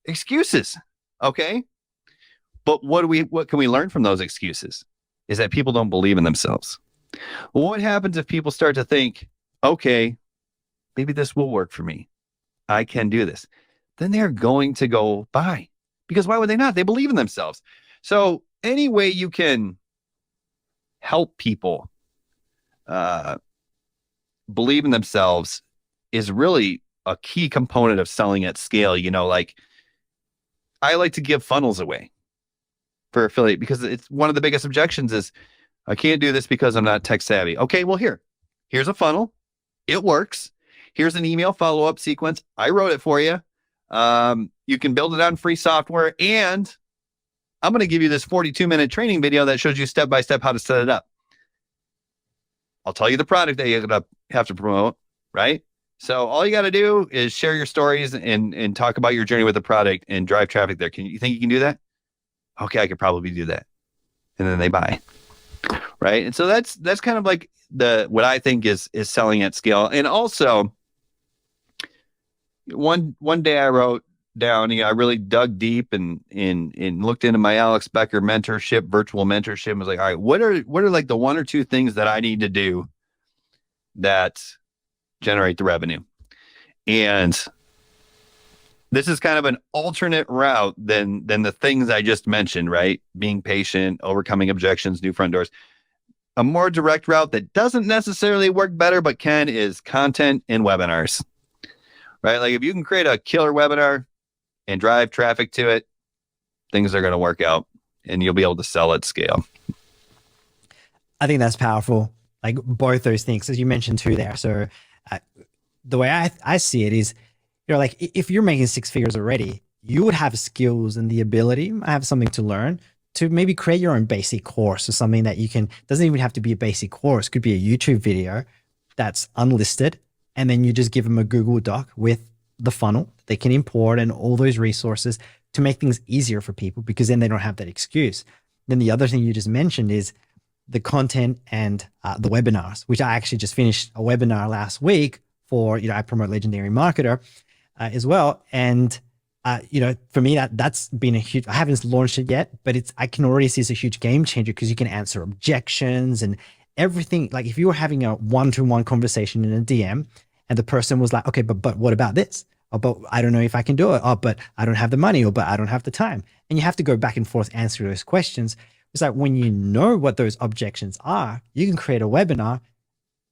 excuses. Okay. But what can we learn from those excuses is that people don't believe in themselves. Well, what happens if people start to think, okay, maybe this will work for me. I can do this. Then they're going to go buy, because why would they not? They believe in themselves. So any way you can help people believe in themselves is really a key component of selling at scale. Like I like to give funnels away for affiliate, because it's one of the biggest objections is I can't do this because I'm not tech savvy. Okay, well here's a funnel. It works. Here's an email follow-up sequence. I wrote it for you. You can build it on free software, and I'm going to give you this 42-minute training video that shows you step-by-step how to set it up. I'll tell you the product that you're going to have to promote, right? So all you got to do is share your stories and talk about your journey with the product and drive traffic there. You think you can do that? Okay, I could probably do that. And then they buy, right? And so that's kind of like what I think is selling at scale. And also, one day I wrote down, I really dug deep and looked into my Alex Becker mentorship, virtual mentorship, and was like, all right, what are like the one or two things that I need to do that generate the revenue? And This is kind of an alternate route than the things I just mentioned, right? Being patient, overcoming objections, new front doors. A more direct route that doesn't necessarily work better, but can, is content and webinars, right? Like if you can create a killer webinar and drive traffic to it, things are going to work out and you'll be able to sell at scale. I think that's powerful. Like both those things, as you mentioned too there. So the way I see it is, like if you're making six figures already, you would have skills and the ability, I have something to learn, to maybe create your own basic course or something that you can, doesn't even have to be a basic course, could be a YouTube video that's unlisted. And then you just give them a Google Doc with the funnel they can import and all those resources to make things easier for people, because then they don't have that excuse. Then the other thing you just mentioned is the content and the webinars, which I actually just finished a webinar last week for, I promote Legendary Marketer as well. And for me, that's been a huge, I haven't launched it yet, but I can already see it's a huge game changer because you can answer objections and everything. Like if you were having a one-to-one conversation in a DM and the person was like, okay, but what about this? Oh, but I don't know if I can do it. Oh, but I don't have the money, or but I don't have the time. And you have to go back and forth answer those questions. It's like when you know what those objections are, you can create a webinar,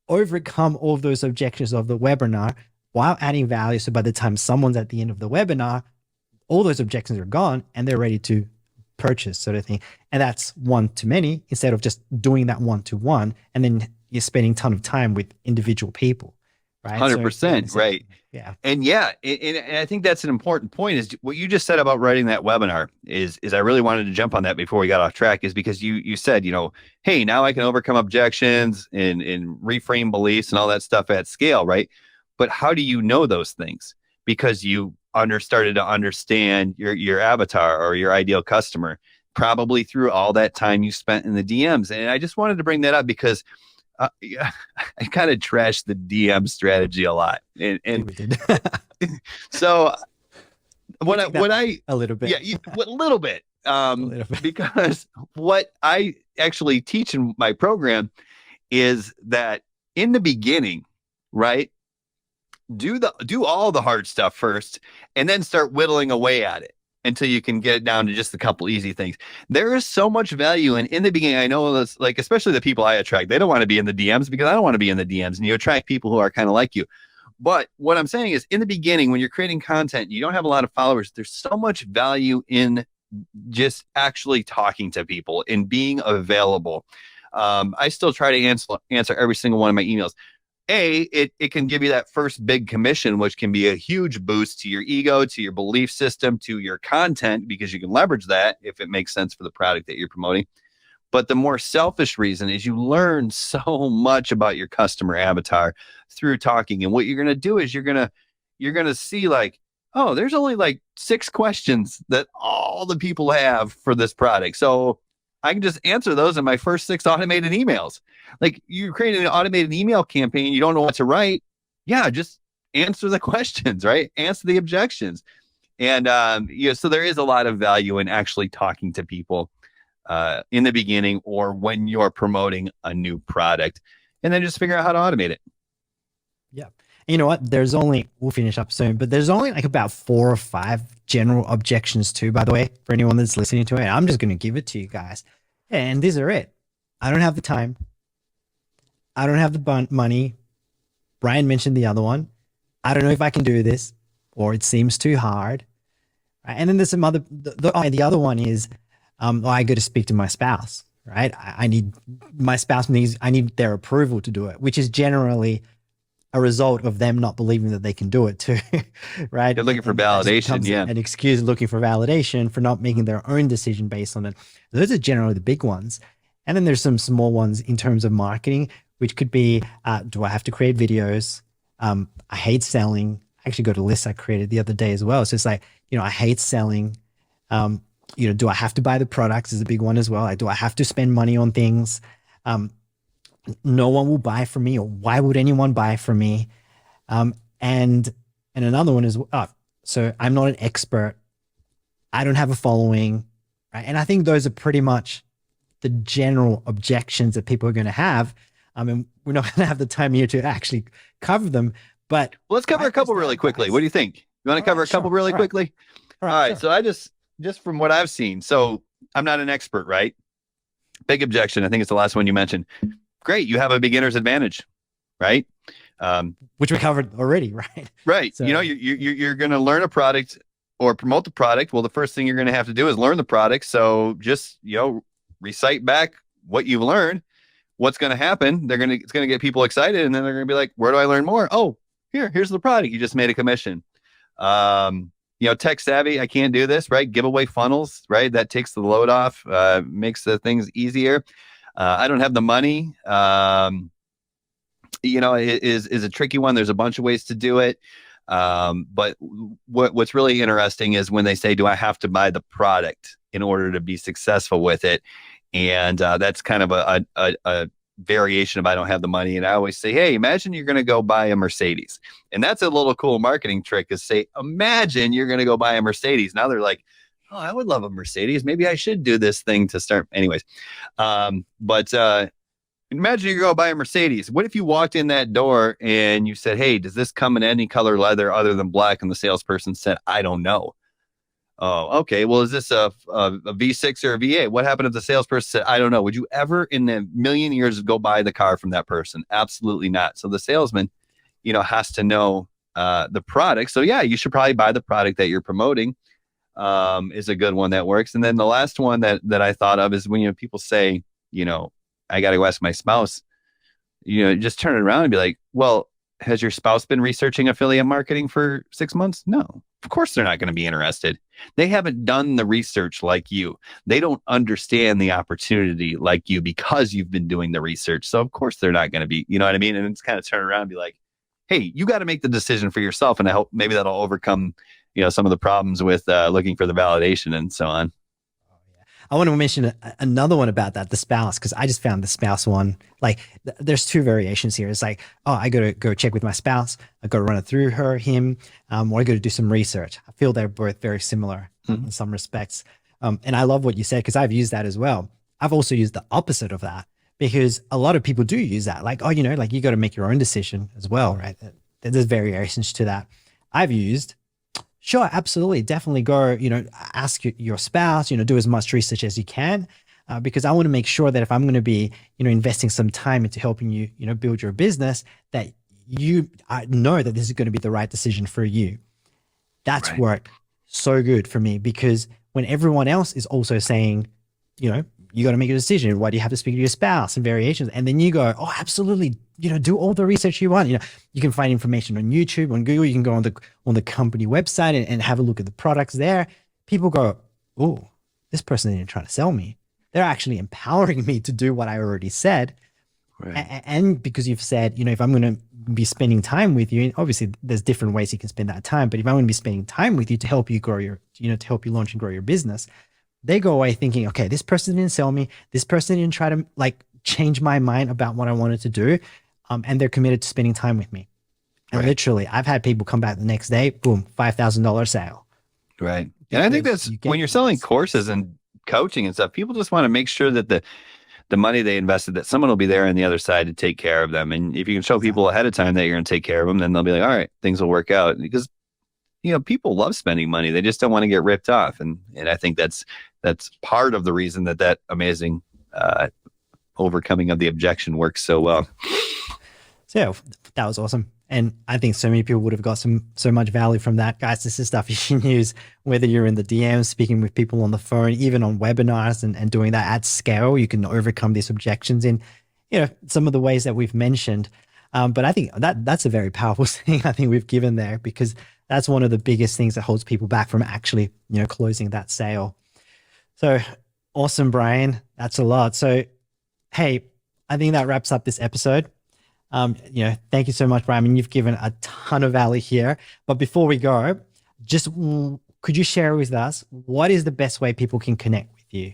overcome all of those objections of the webinar while adding value. So by the time someone's at the end of the webinar, all those objections are gone and they're ready to purchase, sort of thing. And that's one to many instead of just doing that one-to-one. And then you're spending a ton of time with individual people, right? 100%, So, right. Yeah. And I think that's an important point, is what you just said about writing that webinar is I really wanted to jump on that before we got off track, is because you said, hey, now I can overcome objections and reframe beliefs and all that stuff at scale, right? But how do you know those things? Because you started to understand your avatar or your ideal customer, probably through all that time you spent in the DMs. And I just wanted to bring that up because I kind of trashed the DM strategy a lot. And we did. So what I a little bit. Yeah, a little bit. Because what I actually teach in my program is that in the beginning, right? Do all the hard stuff first and then start whittling away at it until you can get it down to just a couple easy things. There is so much value in the beginning. I know that's like, especially the people I attract, they don't want to be in the DMs because I don't want to be in the DMs, and you attract people who are kind of like you. But what I'm saying is, in the beginning, when you're creating content, you don't have a lot of followers. There's so much value in just actually talking to people and being available. I still try to answer every single one of my emails. It can give you that first big commission, which can be a huge boost to your ego, to your belief system, to your content, because you can leverage that if it makes sense for the product that you're promoting. But the more selfish reason is you learn so much about your customer avatar through talking. And what you're going to do is you're going to see like, oh, there's only like 6 questions that all the people have for this product. So I can just answer those in my first 6 automated emails. Like, you're creating an automated email campaign, you don't know what to write. Yeah, just answer the questions, right? Answer the objections. And so there is a lot of value in actually talking to people in the beginning or when you're promoting a new product, and then just figure out how to automate it. Yeah. And you know what? We'll finish up soon, but there's only like about 4 or 5 general objections too, by the way, for anyone that's listening to it. I'm just going to give it to you guys. And these are it. I don't have the time. I don't have the money. Brian mentioned the other one. I don't know if I can do this, or it seems too hard. Right? And then there's some other, the other one is, I go to speak to my spouse, right? I need their approval to do it, which is generally a result of them not believing that they can do it too, right? They're looking for validation, yeah. An excuse looking for validation for not making their own decision based on it. Those are generally the big ones. And then there's some small ones in terms of marketing, which could be, do I have to create videos? I hate selling. I actually got a list I created the other day as well. So it's like, I hate selling. Do I have to buy the products is a big one as well. Like, do I have to spend money on things? No one will buy from me, or why would anyone buy from me? And another one is, so I'm not an expert. I don't have a following, right? And I think those are pretty much the general objections that people are going to have. And we're not going to have the time here to actually cover them, but let's cover a couple really quickly. What do you think? You want to cover a couple really quickly? All All right. sure. So I just from what I've seen, so I'm not an expert, right? Big objection. I think it's the last one you mentioned. Great. You have a beginner's advantage, right? Which we covered already, right? Right. So, You're going to learn a product or promote the product. Well, the first thing you're going to have to do is learn the product. So just, recite back what you've learned. What's going to happen? It's going to get people excited, and then they're going to be like, where do I learn more? Oh, here's the product. You just made a commission. Tech savvy. I can't do this, right? Giveaway funnels, right? That takes the load off, makes the things easier. I don't have the money. It is a tricky one. There's a bunch of ways to do it. But what's really interesting is when they say, do I have to buy the product in order to be successful with it? And that's kind of a variation of I don't have the money. And I always say, hey, imagine you're going to go buy a Mercedes. And that's a little cool marketing trick is say, imagine you're going to go buy a Mercedes. Now they're like, oh, I would love a Mercedes. Maybe I should do this thing to start. Anyways, but imagine you go buy a Mercedes. What if you walked in that door and you said, hey, does this come in any color leather other than black? And the salesperson said, I don't know. Oh, okay. Well, is this a V6 or a V8? What happened if the salesperson said, I don't know? Would you ever in a million years go buy the car from that person? Absolutely not. So the salesman, has to know the product. So yeah, you should probably buy the product that you're promoting is a good one that works. And then the last one that I thought of is when, people say, I got to go ask my spouse, just turn it around and be like, well, has your spouse been researching affiliate marketing for 6 months? No, of course they're not going to be interested. They haven't done the research like you. They don't understand the opportunity like you because you've been doing the research. So of course they're not going to be, you know what I mean? And it's kind of turn around and be like, hey, you got to make the decision for yourself. And I hope maybe that'll overcome, some of the problems with looking for the validation and so on. I want to mention another one about that, the spouse, because I just found the spouse one, like there's two variations here. It's like, oh, I got to go check with my spouse. I got to run it through him, or I got to do some research. I feel they're both very similar in some respects. And I love what you said, because I've used that as well. I've also used the opposite of that, because a lot of people do use that. Like, oh, like you got to make your own decision as well, right? There's variations to that. I've used, sure, absolutely. Definitely go, ask your spouse, do as much research as you can, because I want to make sure that if I'm going to be, investing some time into helping you, build your business, that I know that this is going to be the right decision for you. That's right. Worked so good for me, because when everyone else is also saying, you got to make a decision. Why do you have to speak to your spouse and variations? And then you go, oh, absolutely. Do all the research you want. You can find information on YouTube, on Google. You can go on the company website and have a look at the products there. People go, oh, this person isn't trying to sell me. They're actually empowering me to do what I already said. Right. And because you've said, if I'm going to be spending time with you, and obviously there's different ways you can spend that time, but if I'm going to be spending time with you to help you grow to help you launch and grow your business, they go away thinking, okay, this person didn't sell me. This person didn't try to change my mind about what I wanted to do. And they're committed to spending time with me. And literally, I've had people come back the next day, boom, $5,000 sale. Right. And I think that's when you're selling courses and coaching and stuff, people just want to make sure that the money they invested, that someone will be there on the other side to take care of them. And if you can show people ahead of time that you're going to take care of them, then they'll be like, all right, things will work out. Because, people love spending money. They just don't want to get ripped off. And I think that's part of the reason that amazing overcoming of the objection works so well. So yeah, that was awesome. And I think so many people would have got so much value from that. Guys, this is stuff you can use, whether you're in the DMs, speaking with people on the phone, even on webinars and doing that at scale. You can overcome these objections in, some of the ways that we've mentioned. But I think that's a very powerful thing I think we've given there, because that's one of the biggest things that holds people back from actually, closing that sale. So awesome, Brian. That's a lot. So, hey, I think that wraps up this episode. Thank you so much, Brian. I mean, you've given a ton of value here. But before we go, just could you share with us what is the best way people can connect with you?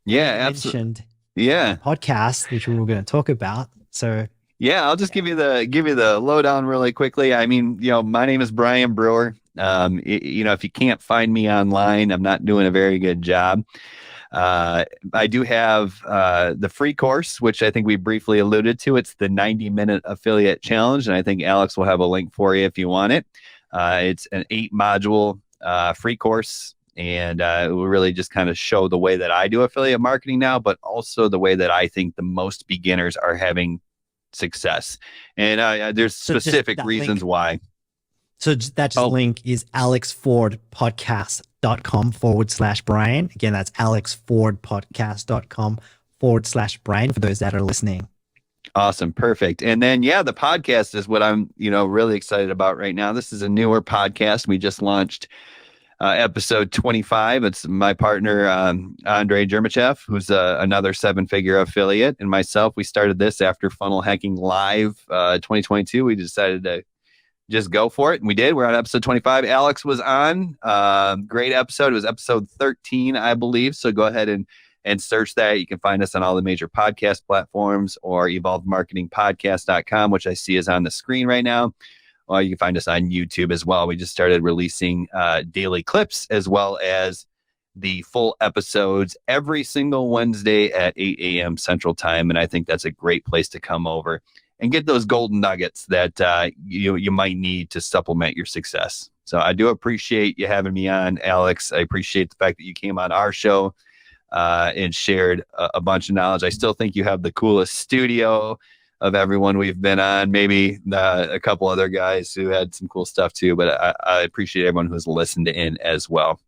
Yeah, absolutely. Yeah, podcast, which we were going to talk about. So yeah, I'll just give you the lowdown really quickly. I mean, my name is Brian Brewer. If you can't find me online, I'm not doing a very good job. I do have the free course, which I think we briefly alluded to. It's the 90-minute affiliate challenge. And I think Alex will have a link for you if you want it. It's an 8-module free course, and it will really just kind of show the way that I do affiliate marketing now, but also the way that I think the most beginners are having success. And there's specific reasons why. So that link is alexfordpodcast.com/Brian. Again, that's alexfordpodcast.com/Brian for those that are listening. Awesome. Perfect. And then, the podcast is what I'm, really excited about right now. This is a newer podcast. We just launched episode 25. It's my partner, Andre Jermachev, who's another 7-figure affiliate, and myself. We started this after Funnel Hacking Live 2022. We decided to just go for it, and we did. We're on episode 25. Alex was on. Great episode. It was episode 13, I believe. So go ahead and search that. You can find us on all the major podcast platforms or evolvedmarketingpodcast.com, which I see is on the screen right now. Or you can find us on YouTube as well. We just started releasing daily clips as well as the full episodes every single Wednesday at 8 a.m. Central Time. And I think that's a great place to come over and get those golden nuggets that you might need to supplement your success. So I do appreciate you having me on, Alex. I appreciate the fact that you came on our show and shared a bunch of knowledge. I still think you have the coolest studio of everyone we've been on. Maybe a couple other guys who had some cool stuff too, but I appreciate everyone who's listened in as well.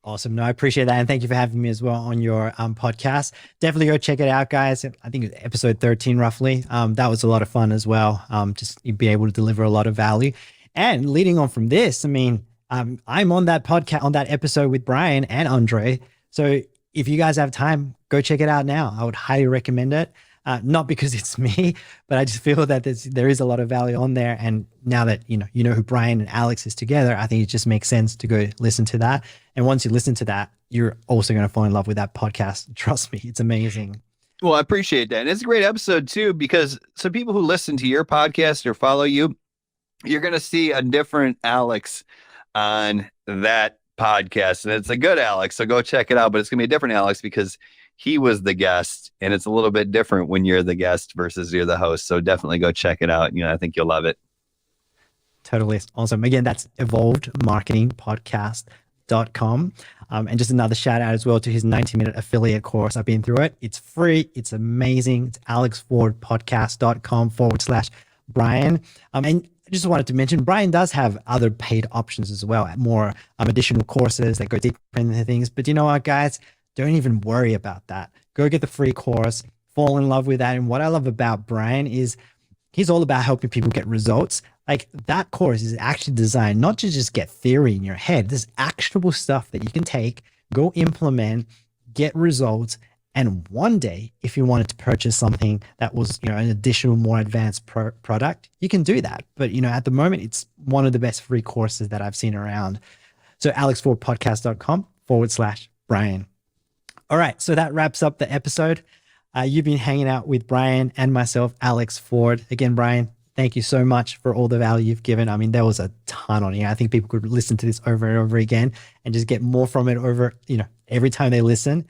Awesome. No, I appreciate that. And thank you for having me as well on your podcast. Definitely go check it out, guys. I think it's episode 13 roughly. That was a lot of fun as well. Just you'd be able to deliver a lot of value. And leading on from this, I mean, I'm on that podcast, on that episode with Brian and Andre. So if you guys have time, go check it out now. I would highly recommend it. Not because it's me, but I just feel that there is a lot of value on there. And now that you know who Brian and Alex is together, I think it just makes sense to go listen to that. And once you listen to that, you're also going to fall in love with that podcast. Trust me, it's amazing. Well, I appreciate that. And it's a great episode too, because some people who listen to your podcast or follow you, you're going to see a different Alex on that podcast. And it's a good Alex. So go check it out. But it's going to be a different Alex because he was the guest, and it's a little bit different when you're the guest versus you're the host. So definitely go check it out. I think you'll love it. Totally awesome. Again, that's evolvedmarketingpodcast.com. And just another shout out as well to his 90-minute affiliate course. I've been through it. It's free. It's amazing. It's alexfordpodcast.com/Brian. And I just wanted to mention, Brian does have other paid options as well, more additional courses that go deeper into things. But you know what, guys? Don't even worry about that. Go get the free course, fall in love with that. And what I love about Brian is he's all about helping people get results. Like that course is actually designed not to just get theory in your head. There's actionable stuff that you can take, go implement, get results. And one day, if you wanted to purchase something that was, an additional, more advanced product, you can do that. But, at the moment, it's one of the best free courses that I've seen around. So alexfordpodcast.com/Brian. All right, so that wraps up the episode. You've been hanging out with Brian and myself, Alex Ford. Again, Brian, thank you so much for all the value you've given. I mean, there was a ton on here. I think people could listen to this over and over again and just get more from it over, every time they listen.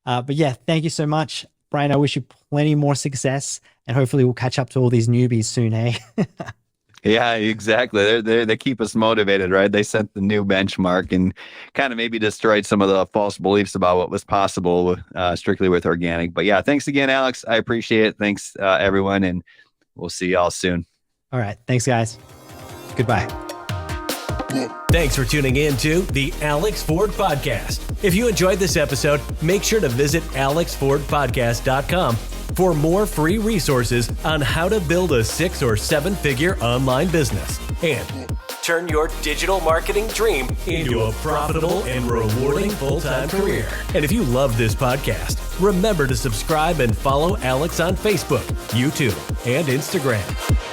But yeah, thank you so much, Brian. I wish you plenty more success, and hopefully we'll catch up to all these newbies soon, eh? Yeah, exactly. They keep us motivated, right? They set the new benchmark and kind of maybe destroyed some of the false beliefs about what was possible strictly with organic. But yeah, thanks again, Alex. I appreciate it. Thanks, everyone. And we'll see y'all soon. All right. Thanks, guys. Goodbye. Thanks for tuning in to the Alex Ford Podcast. If you enjoyed this episode, make sure to visit alexfordpodcast.com for more free resources on how to build a 6 or 7-figure online business and turn your digital marketing dream into a profitable and rewarding full-time career. And if you love this podcast, remember to subscribe and follow Alex on Facebook, YouTube, and Instagram.